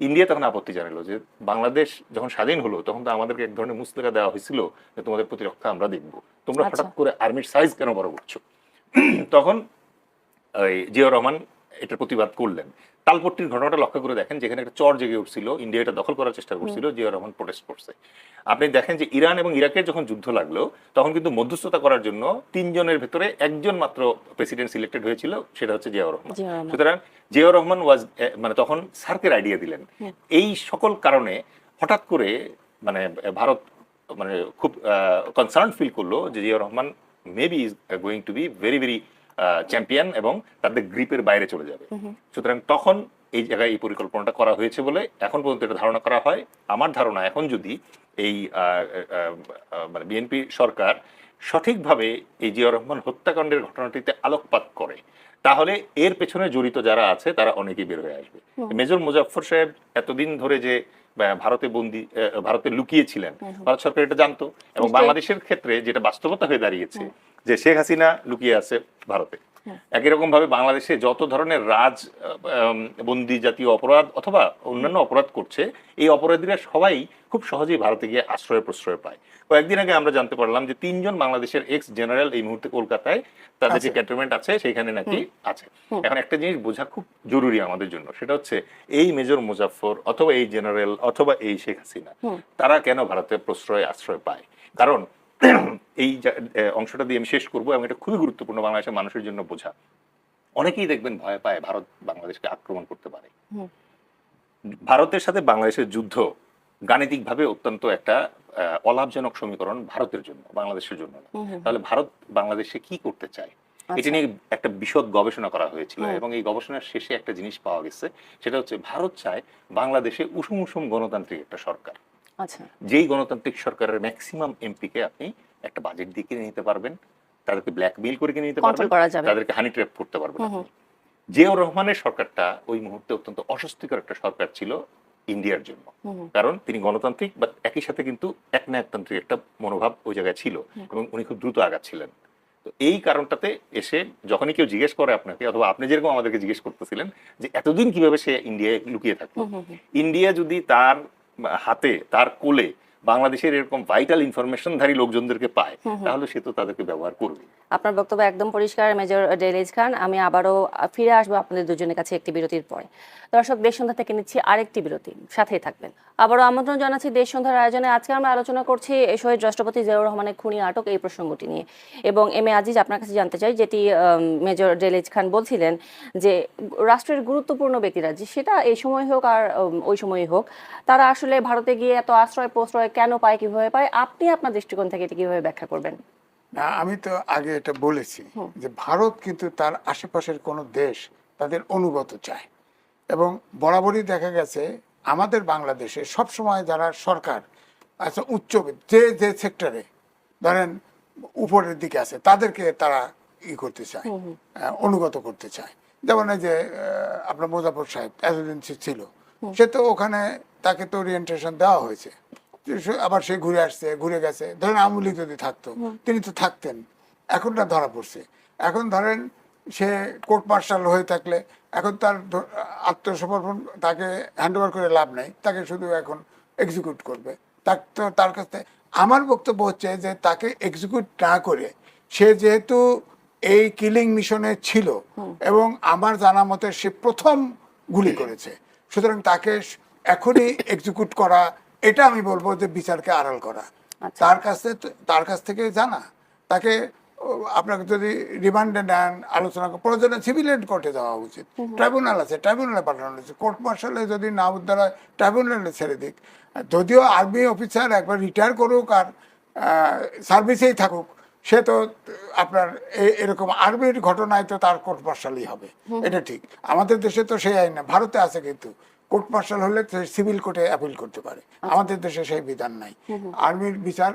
ইন্ডিয়া তখন আপত্তি জানালো যে বাংলাদেশ যখন স্বাধীন হলো তখন তো আমাদেরকে এক ধরনের মুসলেখা দেওয়া হয়েছিল যে তোমাদের প্রতিরক্ষা আমরা দেখবো, তোমরা হঠাৎ করে আর্মির সাইজ কেন বড় করছো? তখন ওই জিয়াউর রহমান এটার প্রতিবাদ করলেন। তালপট্টির ঘটনাটা লক্ষ্য করে দেখেন, যেখানে একটা চর জেগে উঠছিল, ইন্ডিয়া এটা দখল করার চেষ্টা করছিল, জিয়াউর রহমান প্রোটেস্ট করছে। আপনি দেখেন যে ইরান এবং ইরাকের যখন যুদ্ধ লাগলো, তখন কিন্তু মধ্যস্থতা করার জন্য 3 জনের ভেতরে একজন মাত্র প্রেসিডেন্ট সিলেক্টেড হয়েছিল, সেটা হচ্ছে জিয়াউর রহমান। সুতরাং জিয়াউর রহমান ওয়াজ, মানে তখন সার্কের আইডিয়া দিলেন। এই সকল কারণে হঠাৎ করে মানে ভারত মানে খুব কনসার্ন ফিল করলো যে Ziaur Rahman maybe is going to be very very champion, এবং তাদের গ্রিপের বাইরে চলে যাবে। সুতরাং তখন এই জায়গায় এই পরিকল্পনাটা করা হয়েছে বলে এখন পর্যন্ত এটা ধারণা করা হয়। আমার ধারণা, এখন যদি এই মানে বিএনপি সরকার সঠিকভাবে এই জিয়াউর রহমান হত্যাকাণ্ডের ঘটনাটিতে আলোকপাত করে, তাহলে এর পেছনে জড়িত যারা আছে তারা অনেকেই বের হয়ে আসবে। মেজর মুজাফফর সাহেব এতদিন ধরে যে ভারতে বন্দী, ভারতে লুকিয়েছিলেন, ভারত সরকার এটা জানতো। এবং বাংলাদেশের ক্ষেত্রে যেটা বাস্তবতা হয়ে দাঁড়িয়েছে যে শেখ হাসিনা লুকিয়ে আছে ভারতে। একই রকম ভাবে বাংলাদেশে যত ধরনের বন্দি জাতীয় অপরাধ অথবা অন্যান্য অপরাধ করছে, এই অপরাধীরা সবাই খুব সহজেই ভারতে গিয়ে আশ্রয় প্রশ্রয় পায়। কয়েকদিন আগে আমরা জানতে পারলাম যে 3 জন বাংলাদেশের এক্স জেনারেল এই মুহূর্তে কলকাতায় তাদের যে ক্যান্টনমেন্ট আছে সেখানে নাকি আছে। এখন একটা জিনিস বোঝা খুব জরুরি আমাদের জন্য, সেটা হচ্ছে এই মেজর মুজাফফর অথবা এই জেনারেল অথবা এই শেখ হাসিনা তারা কেন ভারতে প্রশ্রয় আশ্রয় পায়। কারণ এই অংশটা দিয়ে আমি শেষ করবো, এবং এটা খুবই গুরুত্বপূর্ণ বাংলাদেশের মানুষের জন্য বোঝা। অনেকেই দেখবেন ভয় পায় ভারত বাংলাদেশকে আক্রমণ করতে পারে। ভারতের সাথে বাংলাদেশের যুদ্ধ গাণিতিকভাবে অত্যন্ত একটা অলাভজনক সমীকরণ ভারতের জন্য, বাংলাদেশের জন্য না। তাহলে ভারত বাংলাদেশে কি করতে চায়, এটা নিয়ে একটা বিশদ গবেষণা করা হয়েছিল, এবং এই গবেষণার শেষে একটা জিনিস পাওয়া গেছে, সেটা হচ্ছে ভারত চায় বাংলাদেশে উষুম উষুম গণতান্ত্রিক একটা সরকার। যেই গণতান্ত্রিক সরকারের ম্যাক্সিমাম এমপিকে আপনি একটা বাজেট দিয়ে কিনে নিতে পারবেন, তাদেরকে ব্ল্যাকমেইল করে কিনে নিতে পারবেন, তাদেরকে হানি ট্র্যাপ করতে পারবেন। জিয়াউর রহমানের সরকারটা ওই মুহূর্তে অত্যন্ত অস্বস্তিকর একটা সরকার ছিল ইন্ডিয়ার জন্য, কারণ তিনি গণতান্ত্রিক বা একই সাথে কিন্তু একনায়কতান্ত্রিক একটা মনোভাব ওই জায়গায় ছিল, এবং উনি খুব দ্রুত আগাচ্ছিলেন। তো এই কারণটাতে এসে যখনই কেউ জিজ্ঞেস করে আপনাকে, অথবা আপনি যেরকম আমাদেরকে জিজ্ঞেস করতেছিলেন যে এতদিন কিভাবে সে ইন্ডিয়ায় লুকিয়ে থাকলো, ইন্ডিয়া যদি তার হাতে, তার কোলে বাংলাদেশের এরকম ভাইটাল ইনফরমেশনধারী লোকজনদেরকে পায়, তাহলে সে তো তাদেরকে ব্যবহার করবে। আপনার বক্তব্য একদম পরিষ্কার মেজর ডেলিজ খান। আমি আবারও ফিরে আসবো আপনাদের দুজনের কাছে একটি বিরতির পরে। দর্শক, দেশ সন্ধ্যা থেকে নিচ্ছি আরেকটি বিরতি, সাথেই থাকবেন। আবারও আমন্ত্রণ জানাচ্ছি দেশ সন্ধ্যার আয়োজনে। আজকে আমরা আলোচনা করছি শহীদ রাষ্ট্রপতি জিয়াউর রহমানের খুনি আটক এই প্রসঙ্গটি নিয়ে। এবং এম এ আজিজ, আপনার কাছে জানতে চাই, যেটি মেজর ডেলিজ খান বলছিলেন যে রাষ্ট্রের গুরুত্বপূর্ণ ব্যক্তিরা, যে সেটা এই সময় হোক আর ওই সময়ই হোক, তারা আসলে ভারতে গিয়ে এত আশ্রয় প্রশ্রয় কেন পায়, কিভাবে পায়, আপনি আপনার দৃষ্টিকোণ থেকে এটি কিভাবে ব্যাখ্যা করবেন? না, আমি তো আগে এটা বলেছি যে ভারত কিন্তু তার আশেপাশের কোনো দেশ তাদের অনুগত চায়, এবং বরাবরই দেখা গেছে আমাদের বাংলাদেশে সবসময় যারা সরকার আচ্ছা উচ্চ যে যে সেক্টরে ধরেন উপরের দিকে আছে তাদেরকে তারা ই করতে চায়, অনুগত করতে চায়। যেমন এই যে আপনার মোজাফর সাহেব এজেন্সি ছিল, সে তো ওখানে তাকে তো ওরিয়েন্টেশন দেওয়া হয়েছে, আবার সে ঘুরে আসছে, ঘুরে গেছে। ধরেন আওয়ামী লীগ যদি থাকতো, তিনি তো থাকতেন, এখন না ধরা পড়ছে। এখন ধরেন সে কোর্ট মার্শাল হয়ে থাকলে এখন তার আত্মসমর্পণ, তাকে হ্যান্ড ওভার করে লাভ নাই, তাকে শুধু এখন এক্সিকিউট করবে। তার কাছে আমার বক্তব্য হচ্ছে যে তাকে এক্সিকিউট না করে, সে যেহেতু এই কিলিং মিশনে ছিল এবং আমার জানা মতে সে প্রথম গুলি করেছে, সুতরাং তাকে এখনই এক্সিকিউট করা, এটা আমি বলবো যে বিচারকে আড়াল করা। আচ্ছা। তার কাছ থেকে জানা, তাকে আপনাকে যদি রিমান্ডে নেন, আলোচনা প্রয়োজনে সিভিলিয়ান কোর্টে যাওয়া উচিত। ট্রাইব্যুনাল আছে, ট্রাইব্যুনালে পাঠানো উচিত। কোর্ট মার্শালে যদি না উদ্ধার হয়, ট্রাইব্যুনালে ছেড়ে দিক। যদিও আর্মি অফিসার একবার রিটায়ার করুক আর সার্ভিসেই থাকুক, সে তো আপনার এরকম আর্মির ঘটনায় তো তার কোর্ট মার্শালই হবে, এটা ঠিক। আমাদের দেশে তো সেই আইন না, ভারতে আছে, কিন্তু কোর্ট মার্শাল হলে সিভিল কোর্টে অ্যাপিল করতে পারে। আমাদের দেশে সেই বিধান নাই। আর্মির বিচার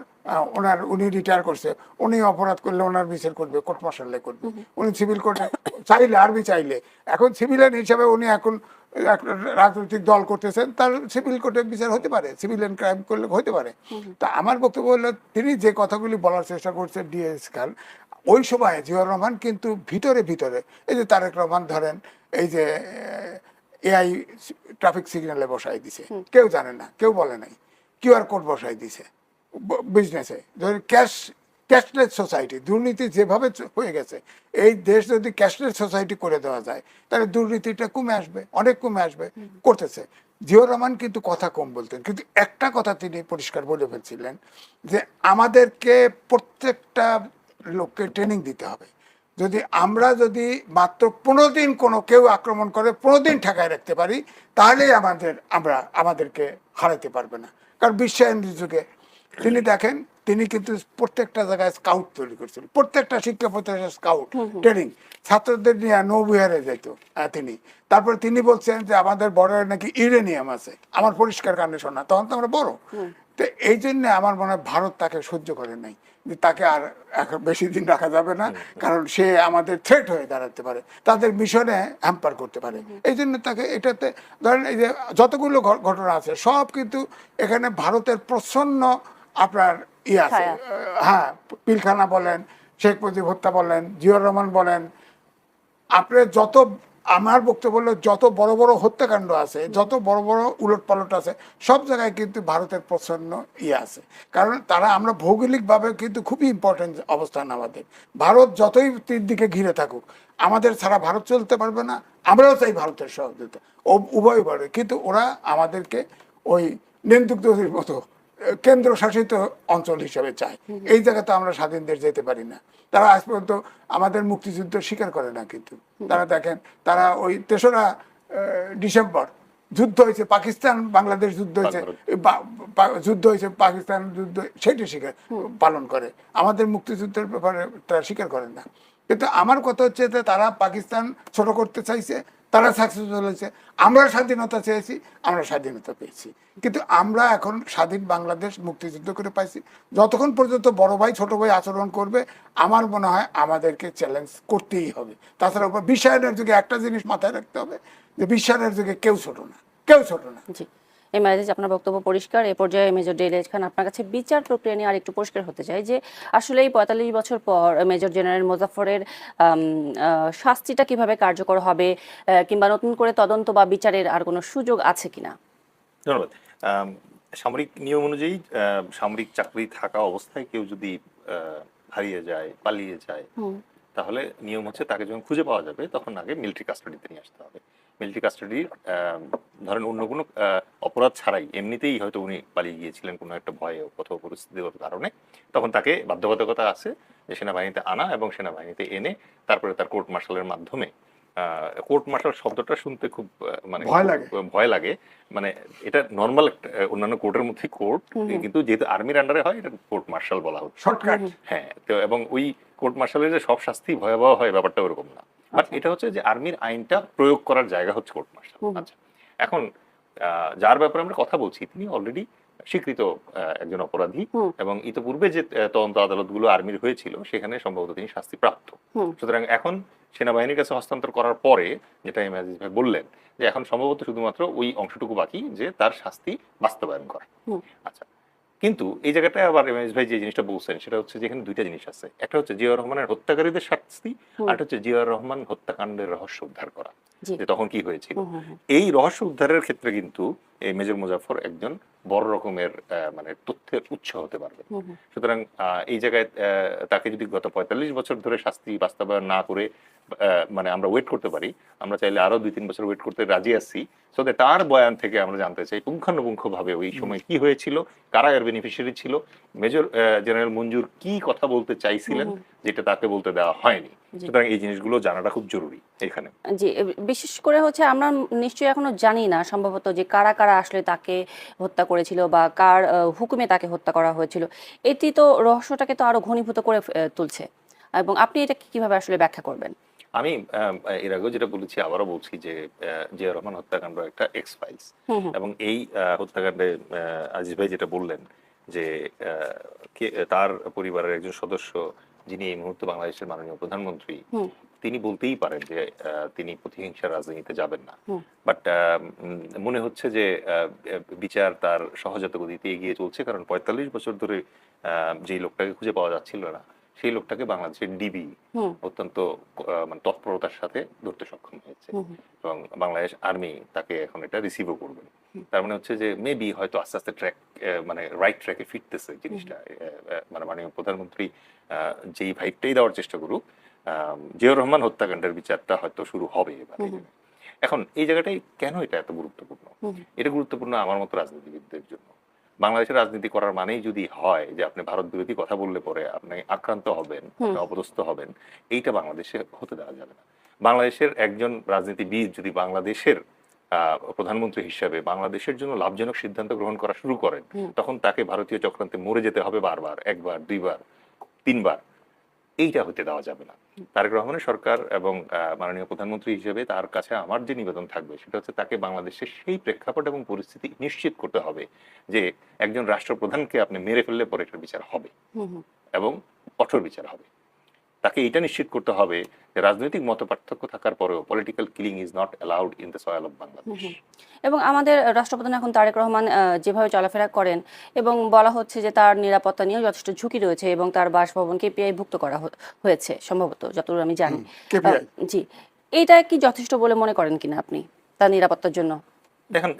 উনি রিটায়ার করছে, উনি অপরাধ করলে ওনার বিচার করবে, কোর্ট মার্শালে করবে। উনি সিভিল কোর্টে চাইলে, আর্মি চাইলে, এখন সিভিলিয়ান হিসাবে উনি এখন একটা রাজনৈতিক দল করতেছেন, তার সিভিল কোর্টে বিচার হতে পারে, সিভিলিয়ান ক্রাইম করলে হতে পারে। তা আমার বক্তব্য হলো, তিনি যে কথাগুলি বলার চেষ্টা করছে ডিএস খান, ওই সময় জিয়াউর রহমান কিন্তু ভিতরে ভিতরে, এই যে তারেক রহমান ধরেন, এই যে এআই ট্রাফিক সিগন্যালে বসাই দিছে, কেউ জানে না, কেউ বলে নাই। কিউআর কোড বসাই দিছে বিজনেসে। ধরেন ক্যাশলেস সোসাইটি, দুর্নীতি যেভাবে হয়ে গেছে, এই দেশ যদি ক্যাশলেস সোসাইটি করে দেওয়া যায়, তাহলে দুর্নীতিটা কমে আসবে, অনেক কমে আসবে, করতেছে। জিয়াউর রহমান কিন্তু কথা কম বলতেন, কিন্তু একটা কথা তিনি পরিষ্কার বলে ফেলছিলেন যে আমাদেরকে প্রত্যেকটা লোককে ট্রেনিং দিতে হবে। আমরা যদি মাত্র 15 দিন কোনো কেউ আক্রমণ করে 15 দিন ঠেকায় রাখতে পারি, তাহলেই আমাদেরকে হারাতে পারবে না। কারণ বিশ্বায়নের যুগে তিনি দেখেন, তিনি কিন্তু প্রত্যেকটা জায়গায় স্কাউট তৈরি করছিলেন, প্রত্যেকটা শিক্ষা প্রতিষ্ঠানে স্কাউট ট্রেনিং, ছাত্রদের নিয়ে নৌবিহারে যেত তিনি। তারপরে তিনি বলছেন যে আমাদের বর্ডারে নাকি ইউরেনিয়াম আছে, আমার পরিষ্কার কানে শোনা, তখন তো আমরা বড়। তো এই জন্য আমার মনে হয় ভারত তাকে সহ্য করে নাই, যে তাকে আর এখন বেশি দিন রাখা যাবে না, কারণ সে আমাদের থ্রেট হয়ে দাঁড়াতে পারে, তাদের মিশনে হ্যাম্পার করতে পারে। এই জন্য তাকে এটাতে, ধরেন এই যে যতগুলো ঘটনা আছে সব কিন্তু এখানে ভারতের প্রচ্ছন্ন আপনার আছে। হ্যাঁ, পিলখানা বলেন, শেখ মুজিব হত্যা বলেন, জিয়াউর রহমান বলেন, আপনার যত, আমার বক্তব্য হলো যত বড় বড় হত্যাকাণ্ড আছে, যত বড় বড় উলটপালট আছে, সব জায়গায় কিন্তু ভারতের প্রচ্ছন্ন আছে। কারণ আমরা ভৌগোলিকভাবে কিন্তু খুবই ইম্পর্টেন্ট অবস্থান আমাদের। ভারত যতই দিকে ঘিরে থাকুক, আমাদের ছাড়া ভারত চলতে পারবে না, আমরাও চাই ভারতের সহযোগিতা, উভয় পারে, কিন্তু ওরা আমাদেরকে ওই নেন্দুকদের মতো কেন্দ্রশাসিত অঞ্চল হিসেবে চায়। এই জায়গাতে আমরা স্বাধীন দেশ যেতে পারি না। তারা আজ পর্যন্ত আমাদের মুক্তিযুদ্ধ স্বীকার করে না, কিন্তু তারা দেখেন, তারা ওই 3রা ডিসেম্বর যুদ্ধ হয়েছে, পাকিস্তান বাংলাদেশ যুদ্ধ হয়েছে, পাকিস্তান যুদ্ধ, সেটি স্বীকার পালন করে, আমাদের মুক্তিযুদ্ধের ব্যাপারে তারা স্বীকার করেন না। কিন্তু আমার কথা হচ্ছে যে তারা পাকিস্তান ছোট করতে চাইছে, তারা সাকসেসফুল হয়েছে। আমরা স্বাধীনতা চেয়েছি, আমরা স্বাধীনতা পেয়েছি, কিন্তু আমরা এখন স্বাধীন বাংলাদেশ মুক্তিযুদ্ধ করে পাইছি। যতক্ষণ পর্যন্ত বড় ভাই ছোট ভাই আচরণ করবে, আমার মনে হয় আমাদেরকে চ্যালেঞ্জ করতেই হবে। তাছাড়া বিশ্বায়নের যুগে একটা জিনিস মাথায় রাখতে হবে, যে বিশ্বায়নের যুগে কেউ ছোট না, কেউ ছোট না। জি, এমআইজি আপনার বক্তব্য পরিষ্কার। এ পর্যায়ে মেজর ডেলিয়াজ খান, আপনার কাছে বিচার প্রক্রিয়া নিয়ে আর একটু পরিষ্কার হতে চাই যে আসলে এই 45 বছর পর মেজর জেনারেল মোজাফফরের শাস্তিটা কিভাবে কার্যকর হবে, কিংবা নতুন করে তদন্ত বা বিচারের আর কোনো সুযোগ আছে কিনা? ধন্যবাদ। সামরিক নিয়ম অনুযায়ী সামরিক চাকরি থাকা অবস্থায় কেউ যদি হারিয়ে যায়, পালিয়ে যায়, তাহলে নিয়ম হচ্ছে তাকে যখন খুঁজে পাওয়া যাবে তখন আগে মিলিটারি কাস্টাডিতে নিয়ে আসতে হবে। মিলিটারি কাস্টাডি, ধরেন অন্য কোনো অপরাধ ছাড়াই এমনিতেই হয়তো উনি পালিয়ে গিয়েছিলেন কোনো একটা ভয়ে কোথাও পরিস্থিতিগত কারণে, তখন তাকে বাধ্যবাধকতা আছে যে সেনাবাহিনীতে আনা এবং সেনাবাহিনীতে এনে তারপরে তার কোর্ট মার্শালের মাধ্যমে, কোর্ট মার্শাল শব্দটা শুনতে খুব মানে ভয় লাগে, মানে এটা নর্মাল অন্যান্য কোর্টের মধ্যে কোর্ট, কিন্তু যেহেতু আর্মির আন্ডারে হয় এটা কোর্ট মার্শাল বলা হচ্ছে শর্টকাট। হ্যাঁ, তো এবং ওই কোর্ট মার্শালের যে সব শাস্তি ভয়াবহ হয় ব্যাপারটা ওরকম না, বাট এটা হচ্ছে যে আর্মির আইনটা প্রয়োগ করার জায়গা হচ্ছে কোর্ট মার্শাল। আচ্ছা, এখন যার ব্যাপারে আমরা কথা বলছি তিনি অলরেডি স্বীকৃত একজন অপরাধী হুম। এবং ইতিপূর্বে যে তদন্ত আদালতগুলো আর্মির হয়েছিল সেখানে সম্ভবত তিনি শাস্তি প্রাপ্ত। হুম। সুতরাং এখন সেনাবাহিনীর কাছে হস্তান্তর করার পরে যেটা এম আজিজ ভাই বললেন যে এখন সম্ভবত শুধুমাত্র ওই অংশটুকু বাকি যে তার শাস্তি বাস্তবায়ন করা। হুম। আচ্ছা, কিন্তু এই জায়গাটায় আবার এম আজিজ ভাই যে জিনিসটা বলছেন সেটা হচ্ছে যে এখানে দুইটা জিনিস আছে, একটা হচ্ছে জিয়াউর রহমানের হত্যাকারীদের শাস্তি, আর একটা হচ্ছে জিয়াউর রহমান হত্যাকাণ্ডের রহস্য উদ্ধার করা, জি। যে তখন কি হয়েছিল। হুম, হুম, হুম। এই রহস্য উদ্ধারের ক্ষেত্রে কিন্তু এই মেজর মুজাফফর একজন বড় রকমের মানে তথ্যের উৎস হতে পারবে। হুম, হুম। সুতরাং এই জায়গায় তাকে যদি গত 45 বছর ধরে শাস্তি বাস্তবায়ন না করে মানে আমরা ওয়েট করতে পারি, আমরা চাইলে আরো 2-3 বছর ওয়েট করতে রাজি আছি, সো দ্যাট তার বয়ান থেকে আমরা জানতে চাই পুঙ্খানুপুঙ্খ ভাবে ওই সময় কি হয়েছিল, কারা এর বেনিফিশিয়ারি ছিল, মেজর জেনারেল মঞ্জুর কি কথা বলতে চাইছিলেন যেটা তাকে বলতে দেওয়া হয়নি। জি। সুতরাং এই জিনিসগুলো জানাটা খুব জরুরি এখানে। জি, বিশেষ করে হচ্ছে আমরা নিশ্চয়ই এখনো জানি না সম্ভবত যে কারা কারা আসলে তাকে হত্যা করেছিল বা কার হুকুমে তাকে হত্যা করা হয়েছিল। এটি তো রহস্যটাকে তো আরো ঘনীভূত করে তুলছে। এবং আপনি এটা কিভাবে আসলে ব্যাখ্যা করবেন? আমি এর আগেও যেটা বলেছি আবারও বলছি যে জিয়া রহমান হত্যাকাণ্ড একটা এক্স ফাইলস, হুম, হুম। এবং এই হত্যাকাণ্ডে আজিজ ভাই যেটা বললেন যে তার পরিবারের একজন সদস্য যিনি এই মুহূর্তে বাংলাদেশের মাননীয় প্রধানমন্ত্রী, হুম। তিনি বলতেই পারেন যে তিনি প্রতিহিংসার রাজনীতিতে যাবেন না, হুম। বাট মনে হচ্ছে যে বিচার তার সহজাত গতিতে এগিয়ে চলছে, কারণ 45 বছর ধরে যে লোকটাকে খুঁজে পাওয়া যাচ্ছিল না সেই লোকটাকে বাংলাদেশের ডিবি হুম। অত্যন্ত মানে তৎপরতার সাথে ধরতে সক্ষম হয়েছে, হুম, হুম। এবং বাংলাদেশ আর্মি তাকে এখন এটা রিসিভও করবে। তার মানে হচ্ছে যে মেবি হয়তো আস্তে আস্তে ট্র্যাক মানে রাইট ট্র্যাকে ফিরতেছে জিনিসটা। মানে মাননীয় প্রধানমন্ত্রী যেই ভাইবটাই দেওয়ার চেষ্টা করুক, জিয়াউর রহমান হত্যাকাণ্ডের বিচারটা হয়তো শুরু হবে এবার। এখন এই জায়গাটাই কেন এটা এত গুরুত্বপূর্ণ? এটা গুরুত্বপূর্ণ আমার মতো রাজনীতিবিদদের জন্য। বাংলাদেশের রাজনীতি করার মানেই যদি হয় যে আপনি ভারত বিরোধী কথা বললে পরে আপনি আক্রান্ত হবেন, আপনি অপদস্থ হবেন, এইটা বাংলাদেশে হতে দেওয়া যাবে না। বাংলাদেশের একজন রাজনীতিবিদ যদি বাংলাদেশের প্রধানমন্ত্রী হিসাবে বাংলাদেশের জন্য লাভজনক সিদ্ধান্ত গ্রহণ করা শুরু করেন, তখন তাকে ভারতীয় চক্রান্তে মরে যেতে হবে বারবার, একবার, দুইবার, তিনবার। এইটা হতে দেওয়া যাবে না। তারেক রহমানের সরকার এবং মাননীয় প্রধানমন্ত্রী হিসেবে তার কাছে আমার যে নিবেদন থাকবে সেটা হচ্ছে তাকে বাংলাদেশের সেই প্রেক্ষাপট এবং পরিস্থিতি নিশ্চিত করতে হবে যে একজন রাষ্ট্রপ্রধানকে আপনি মেরে ফেললে পরে এটার বিচার হবে এবং কঠোর বিচার হবে। তাকে এটা নিশ্চিত করতে হবে যে রাজনৈতিক মতপার্থক্য থাকার পরেও political killing is not allowed in the soil of Bangladesh. এবং আমাদের রাষ্ট্রপ্রধান এখন তারেক রহমান যেভাবে চলাফেরা করেন এবং বলা হচ্ছে যে তার নিরাপত্তা নিয়েও যথেষ্ট ঝুঁকি রয়েছে এবং তার বাসভবন কেপিআই ভুক্ত করা হয়েছে সম্ভবত, যতদূর আমি জানি। KPI জি, এইটা কি যথেষ্ট বলে মনে করেন কিনা আপনি তার নিরাপত্তার জন্য? দেখেন,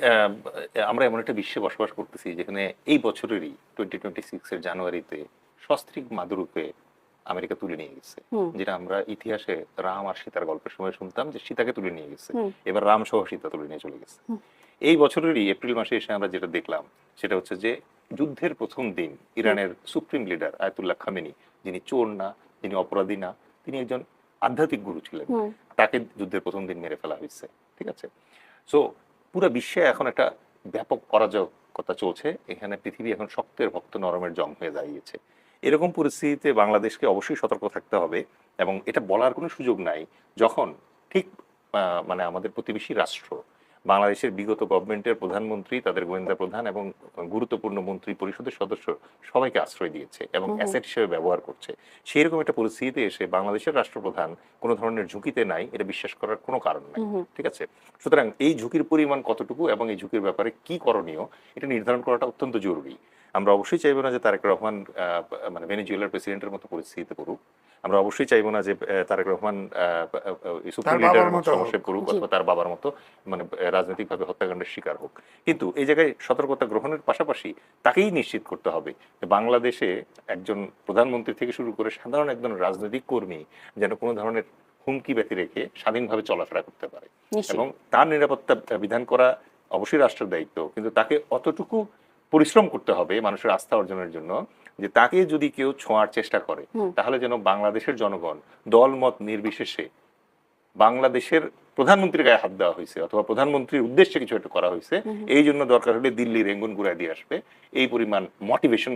আমরা এমন একটা বিশ্বে বসবাস করতেছি যেখানে এই বছরেরই 2026 এর জানুয়ারিতে সস্ত্রীক মাদুরুকে আমেরিকা তুলে নিয়ে গেছে, যেটা আমরা ইতিহাসে রাম আর সীতার গল্পের সময় শুনতাম যে সীতাকে তুলে নিয়ে গেছে, এবার রাম সহ সীতা তুলে নিয়ে চলে গেছে। এই বছরেরই এপ্রিল মাসে এসে আমরা যেটা দেখলাম সেটা হচ্ছে যে যুদ্ধের প্রথম দিন ইরানের সুপ্রিম লিডার আয়াতুল্লাহ খামেনি, যিনি চোর না, যিনি অপরাধী না, তিনি একজন আধ্যাত্মিক গুরু ছিলেন, তাকে যুদ্ধের প্রথম দিন মেরে ফেলা হয়েছে। ঠিক আছে, সো পুরো বিশ্বে এখন একটা ব্যাপক অরাজকতা চলছে, এখানে পৃথিবী এখন শক্তের ভক্ত নরমের জং হয়ে দাঁড়িয়েছে। এরকম পরিস্থিতিতে বাংলাদেশকে অবশ্যই সতর্ক থাকতে হবে, এবং এটা বলার কোনো সুযোগ নাই যখন ঠিক মানে আমাদের প্রতিবেশী রাষ্ট্র বাংলাদেশের বিগত গভর্নমেন্টের প্রধানমন্ত্রী, তাদের গোয়েন্দা প্রধান এবং গুরুত্বপূর্ণ মন্ত্রী পরিষদের সদস্য সবাইকে আশ্রয় দিয়েছে এবং অ্যাসেট হিসেবে ব্যবহার করছে, সেই রকম একটা পরিস্থিতিতে এসে বাংলাদেশের রাষ্ট্রপ্রধান কোনো ধরনের ঝুঁকিতে নাই, এটা বিশ্বাস করার কোনো কারণ নাই। ঠিক আছে, সুতরাং এই ঝুঁকির পরিমাণ কতটুকু এবং এই ঝুঁকির ব্যাপারে কি করণীয় এটা নির্ধারণ করাটা অত্যন্ত জরুরি। আমরা অবশ্যই চাইবো না যে তারেক রহমান মানে ভেনেজুয়েলার প্রেসিডেন্টের মতো পরিস্থিতিতে পড়ুক, আমরা অবশ্যই চাইবো না যে তারেক রহমান সুপ্রিম লিডারের মতো সমস্যায় পড়ুক অথবা তার বাবার মতো মানে রাজনৈতিকভাবে হত্যাকাণ্ডের শিকার হোক। কিন্তু এই জায়গায় সতর্কতা গ্রহণের পাশাপাশি তাকেই নিশ্চিত করতে হবে যে বাংলাদেশে একজন প্রধানমন্ত্রী থেকে শুরু করে সাধারণ একজন রাজনৈতিক কর্মী যেন কোনো ধরনের হুমকি ব্যতি রেখে স্বাধীনভাবে চলাফেরা করতে পারে, এবং তার নিরাপত্তা বিধান করা অবশ্যই রাষ্ট্রের দায়িত্ব, কিন্তু তাকে অতটুকু পরিশ্রম করতে হবে মানুষের আস্থা অর্জনের জন্য যে তাকে যদি কেউ ছোঁয়ার চেষ্টা করে তাহলে যেন বাংলাদেশের জনগণ দল মত নির্বিশেষে বাংলাদেশের প্রধানমন্ত্রীর গায়ে হাত দেওয়া হয়েছে অথবা প্রধানমন্ত্রীর উদ্দেশ্যে কিছু একটা করা হয়েছে, এই জন্য দরকার হলে দিল্লি রেঙ্গুন গুড়ায় দিয়ে আসবে, এই পরিমাণ মোটিভেশন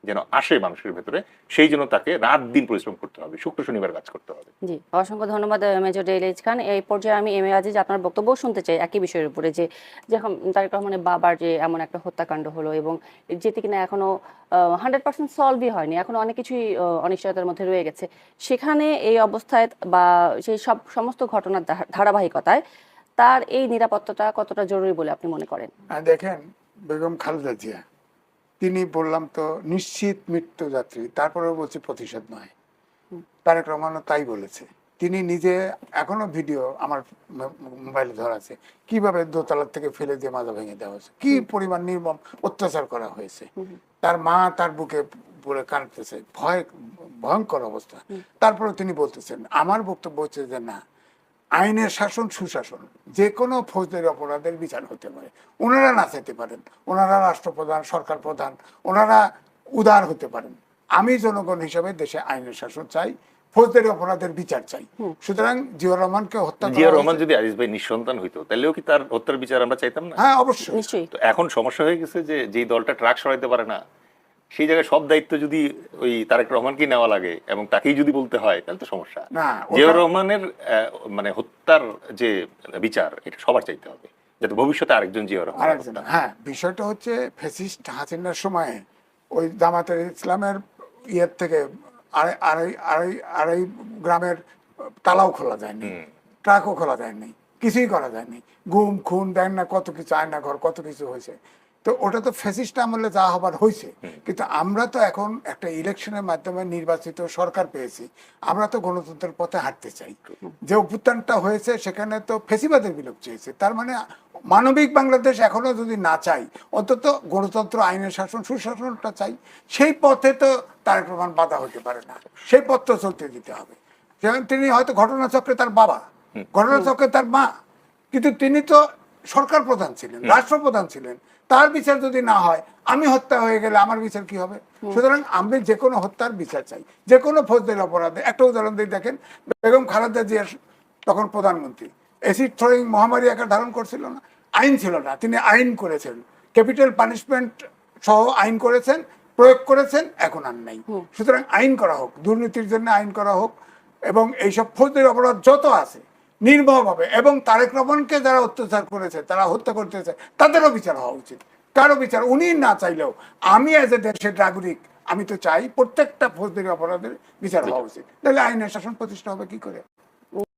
যেন আসে মানুষের ভেতরে, সেই জন্য তাকে রাত দিন পরিশ্রম করতে হবে, শুক্র শনিবার কাজ করতে হবে। জি, অসংখ্য ধন্যবাদ মেজর ডেইলিজ খান। এই পর্যায়ে আমি এম এ আজিজ আপনার বক্তব্য শুনতে চাই একই বিষয়ের উপরে, যে যখন তারেক রহমানের বাবার যে এমন একটা হত্যাকাণ্ড হলো এবং যেটি কিনা এখনো 100% সলভই হয়নি, এখনো অনেক কিছুই অনিশ্চয়তার মধ্যে রয়ে গেছে, সেখানে এই অবস্থায় বা সেই সমস্ত ঘটনার ধারাবাহিকতায় তার এই নিরাপত্তাটা কতটা জরুরি বলে আপনি মনে করেন? দেখেন, বেগম খালেদা জিয়া তিনি বললাম তো নিশ্চিত মৃত্যুযাত্রী, তারপরেও বলছি প্রতিশোধ নয়। তারেক রহমানও তাই বলেছে। তিনি নিজে এখনো ভিডিও আমার মোবাইলে ধরা আছে, কিভাবে দোতলা থেকে ফেলে দিয়ে মাজা ভেঙে দেওয়া হয়েছে, কি পরিমাণ নির্মম অত্যাচার করা হয়েছে। তার মা তার বুকে পড়ে কাঁদতেছে, ভয়ঙ্কর অবস্থা। তারপরে তিনি বলতেছেন, আমার বক্তব্য হচ্ছে যে না, আইনের শাসন সুশাসন, যে কোনো ফৌজদারি অপরাধের বিচার হতে পারে। ওনারা না চাইতে পারেন, ওনারা রাষ্ট্রপ্রধান, সরকার প্রধান, ওনারা উদার হতে পারেন। আমি জনগণ হিসেবে দেশে আইনের শাসন চাই, ফৌজদারি অপরাধের বিচার চাই। সুতরাং জিয়াউর রহমানকে হত্যা জিয়া করা রহমান হয়েছে। যদি আজিজ ভাই নিঃসন্তান হইতো, তাহলেও কি তার হত্যার বিচার আমরা চাইতাম না? হ্যাঁ, অবশ্যই। নিশ্চয়ই। তো এখন সমস্যা হয়ে গেছে যে যেই দলটা ট্রাক সরাইতে পারে না, সেই জায়গায় সব দায়িত্ব যদি ওই তারেক রহমানকেই নেওয়া লাগে এবং তাকেই যদি বলতে হয়, তাহলে তো সমস্যা। না, জিয়াউর রহমানের মানে হত্যার যে বিচার, এটা সবার চাইতে হবে, যাতে ভবিষ্যতে আরেকজন জিয়াউর রহমান আরেকজন, হ্যাঁ, বিষয়টা হচ্ছে ফ্যাসিস্ট হাসিনার সময়ে ওই জামাতের ইসলামের ইয়ের থেকে আড়াই আড়াই আড়াই আড়াই গ্রামের তালাও খোলা যায়নি, ট্রাকও খোলা যায়নি, কিছুই করা যায়নি। গুম খুন দেন না, কত কিছু, আয়না ঘর, কত কিছু হয়েছে। তো ওটা তো ফ্যাসিস্ট আমলে যা হবার হয়েছে। কিন্তু আমরা তো এখন একটা ইলেকশনের মাধ্যমে নির্বাচিত সরকার পেয়েছি, আমরা তো গণতন্ত্রের পথে হাঁটতে চাই। যে অভ্যুত্থানটা হয়েছে সেখানে তো ফেসিবাদের বিলোপ চেয়েছে, তার মানে মানবিক বাংলাদেশ এখনো যদি না চাই, অন্তত গণতন্ত্র, আইনের শাসন, সুশাসনটা চাই। সেই পথে তো তারেক রহমান বাধা হতে পারে না, সেই পথ তো চলতে দিতে হবে। যেমন তিনি হয়তো ঘটনাচক্রে তার বাবা, ঘটনাচক্রে তার মা, কিন্তু তিনি তো সরকার প্রধান ছিলেন, রাষ্ট্রপ্রধান ছিলেন। তার বিচার যদি না হয়, আমি হত্যা হয়ে গেলে আমার বিচার কি হবে? সুতরাং আমি যে কোনো হত্যার বিচার চাই, যে কোনো ফৌজদারি অপরাধে। একটা উদাহরণ দিয়ে দেখেন, বেগম খালেদা জিয়া তখন প্রধানমন্ত্রী, অ্যাসিড থ্রোয়িং মহামারী আকার ধারণ করছিল না, আইন ছিল না, তিনি আইন করেছেন, ক্যাপিটাল পানিশমেন্ট সহ আইন করেছেন, প্রয়োগ করেছেন, এখন আর নাই। সুতরাং আইন করা হোক, দুর্নীতির জন্য আইন করা হোক, এবং এইসব ফৌজদারি অপরাধ যত আছে নির্মমভাবে, এবং তারেক রহমানকে যারা অত্যাচার করেছে, তারা হত্যা করতেছে, তাদেরও বিচার হওয়া উচিত। কারো বিচার উনি না চাইলেও আমি এজ এ দেশের নাগরিক, আমি তো চাই প্রত্যেকটা ফৌজদারি অপরাধের বিচার হওয়া উচিত। তাহলে আইনের শাসন প্রতিষ্ঠা হবে কি করে?